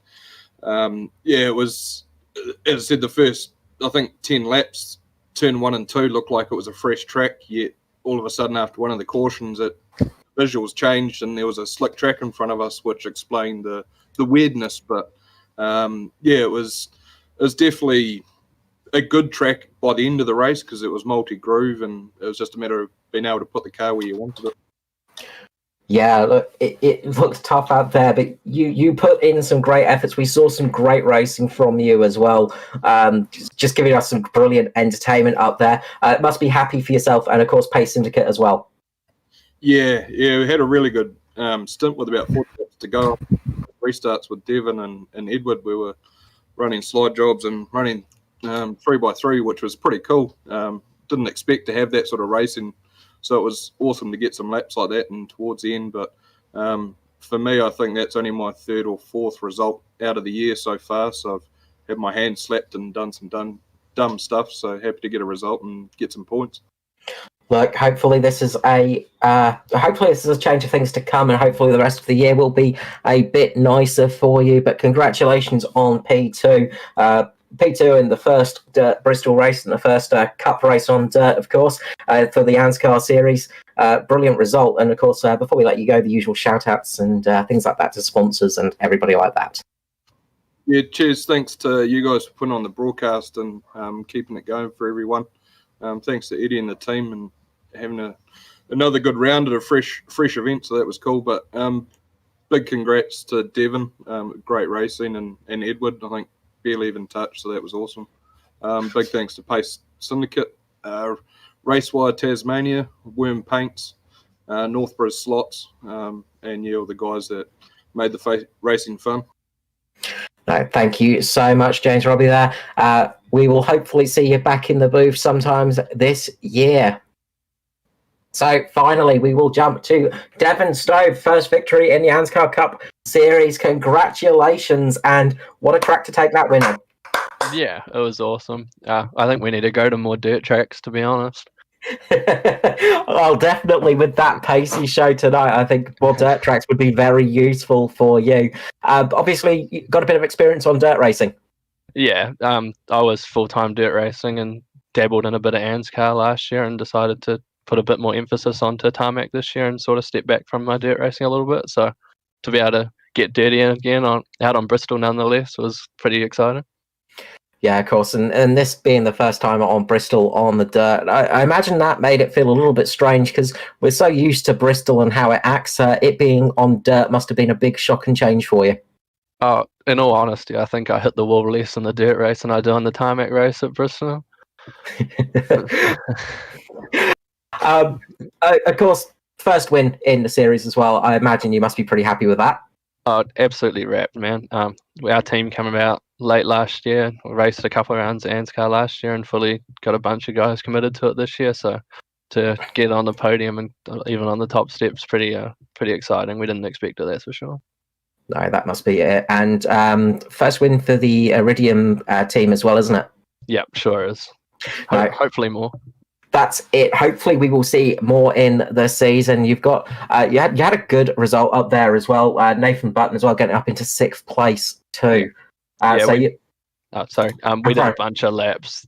it was, as I said, the first, I think, 10 laps, turn 1 and 2 looked like it was a fresh track, yet all of a sudden after one of the cautions, visuals changed and there was a slick track in front of us, which explained the weirdness. But it was definitely a good track by the end of the race because it was multi-groove and it was just a matter of being able to put the car where you wanted it. Yeah, look, it looks tough out there, but you put in some great efforts. We saw some great racing from you as well, just giving us some brilliant entertainment up there. It must be happy for yourself and, of course, Pace Syndicate as well. Yeah, we had a really good stint with about 40 laps to go. Restarts with Devon and Edward. We were running slide jobs and running 3x3, which was pretty cool. Didn't expect to have that sort of racing, so it was awesome to get some laps like that and towards the end. But for me, I think that's only my third or fourth result out of the year so far. So I've had my hand slapped and done some dumb stuff. So happy to get a result and get some points. Look, hopefully this is a change of things to come, and hopefully the rest of the year will be a bit nicer for you. But congratulations on P2. P2 in the first Bristol race and the first Cup race on dirt, of course, for the ANZCAR series. Brilliant result. And, of course, before we let you go, the usual shout-outs and things like that to sponsors and everybody like that. Yeah, cheers. Thanks to you guys for putting on the broadcast and keeping it going for everyone. Thanks to Eddie and the team and having another good round at a fresh event, so that was cool. But big congrats to Devon. Great racing, and Edward, I think, barely even touched, so that was awesome. Big thanks to Pace Syndicate, Racewire Tasmania, Worm Paints, Northborough Slots, and all the guys that made the racing fun. No, thank you so much, James Robbie there. We will hopefully see you back in the booth sometimes this year. So finally, we will jump to Devon Stove, first victory in the ANZCAR Cup Series. Congratulations, and what a crack to take that win on. Yeah, it was awesome. I think we need to go to more dirt tracks, to be honest. Well, definitely with that pace you showed tonight, I think more dirt tracks would be very useful for you. Obviously, you got a bit of experience on dirt racing. Yeah, I was full-time dirt racing and dabbled in a bit of ANZCAR last year and decided to put a bit more emphasis onto tarmac this year and sort of step back from my dirt racing a little bit. So to be able to get dirty again out on Bristol nonetheless was pretty exciting. Yeah, of course, and this being the first time on Bristol on the dirt, I imagine that made it feel a little bit strange because we're so used to Bristol and how it acts. It being on dirt must have been a big shock and change for you. In all honesty, I think I hit the wall less in the dirt race than I do on the tarmac race at Bristol. Of course, first win in the series as well. I imagine you must be pretty happy with that. Oh, absolutely wrapped, man. Our team came about late last year. We raced a couple of rounds at ANZCAR last year and fully got a bunch of guys committed to it this year. So to get on the podium and even on the top steps, pretty exciting. We didn't expect it, that's for sure. No, that must be it. And first win for the Iridium team as well, isn't it? Yep, sure is. Hopefully more. That's it. Hopefully we will see more in the season. You've got you had a good result up there as well. Nathan Button as well, getting up into 6th place too. We did a bunch of laps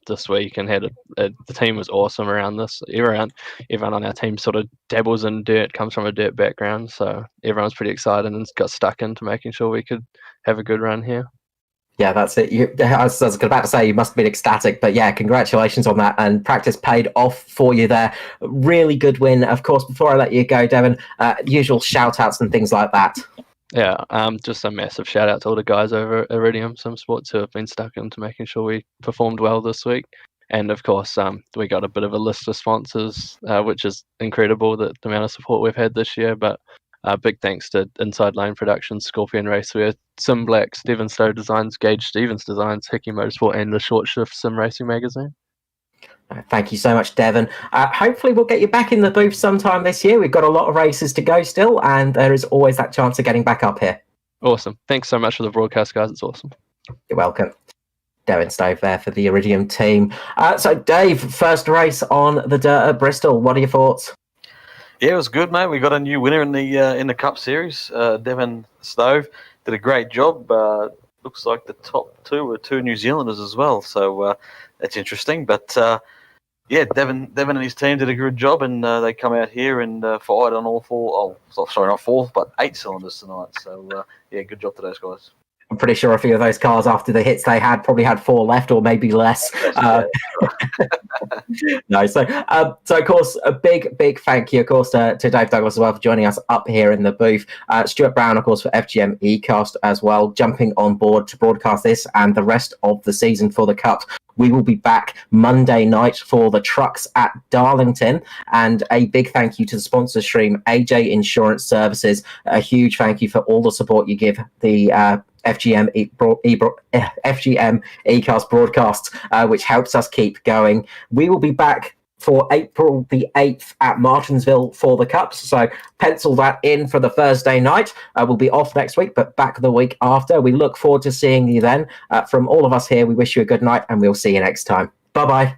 this week and the team was awesome around this. Everyone on our team sort of dabbles in dirt, comes from a dirt background, so everyone's pretty excited and got stuck into making sure we could have a good run here. Yeah, that's it. I was about to say you must have been ecstatic, but yeah, congratulations on that. And practice paid off for you there. Really good win. Of course, before I let you go, Devon, usual shout-outs and things like that. Yeah, just a massive shout-out to all the guys over at Iridium Sim Sports who have been stuck into making sure we performed well this week. And of course, we got a bit of a list of sponsors, which is incredible, the amount of support we've had this year. But big thanks to Inside Lane Productions, Scorpion Racewear, Sim Black, Stephen Stowe Designs, Gage Stevens Designs, Hickey Motorsport, and the Short Shift Sim Racing Magazine. Thank you so much, Devon. Hopefully we'll get you back in the booth sometime this year. We've got a lot of races to go still, and there is always that chance of getting back up here. Awesome. Thanks so much for the broadcast, guys. It's awesome. You're welcome. Devon Stove there for the Iridium team. So, Dave, first race on the dirt at Bristol. What are your thoughts? Yeah, it was good, mate. We got a new winner in the Cup Series. Devon Stove did a great job. Looks like the top two were two New Zealanders as well, so that's interesting. But yeah, Devon and his team did a good job, and they come out here and fired on all four. Oh, sorry, not four, but 8 cylinders tonight. So yeah, good job to those guys. I'm pretty sure a few of those cars, after the hits they had, probably had 4 left or maybe less. No, so of course, a big thank you, of course, to Dave Douglas as well for joining us up here in the booth. Stuart Brown, of course, for FGM eCast as well, jumping on board to broadcast this and the rest of the season for the Cup. We will be back Monday night for the trucks at Darlington. And a big thank you to the sponsor stream, AJ Insurance Services. A huge thank you for all the support you give the FGM eCast broadcasts, which helps us keep going. We will be back for April the 8th at Martinsville for the Cups. So pencil that in for the Thursday night. We'll be off next week, but back the week after. We look forward to seeing you then. From all of us here, we wish you a good night, and we'll see you next time. Bye-bye.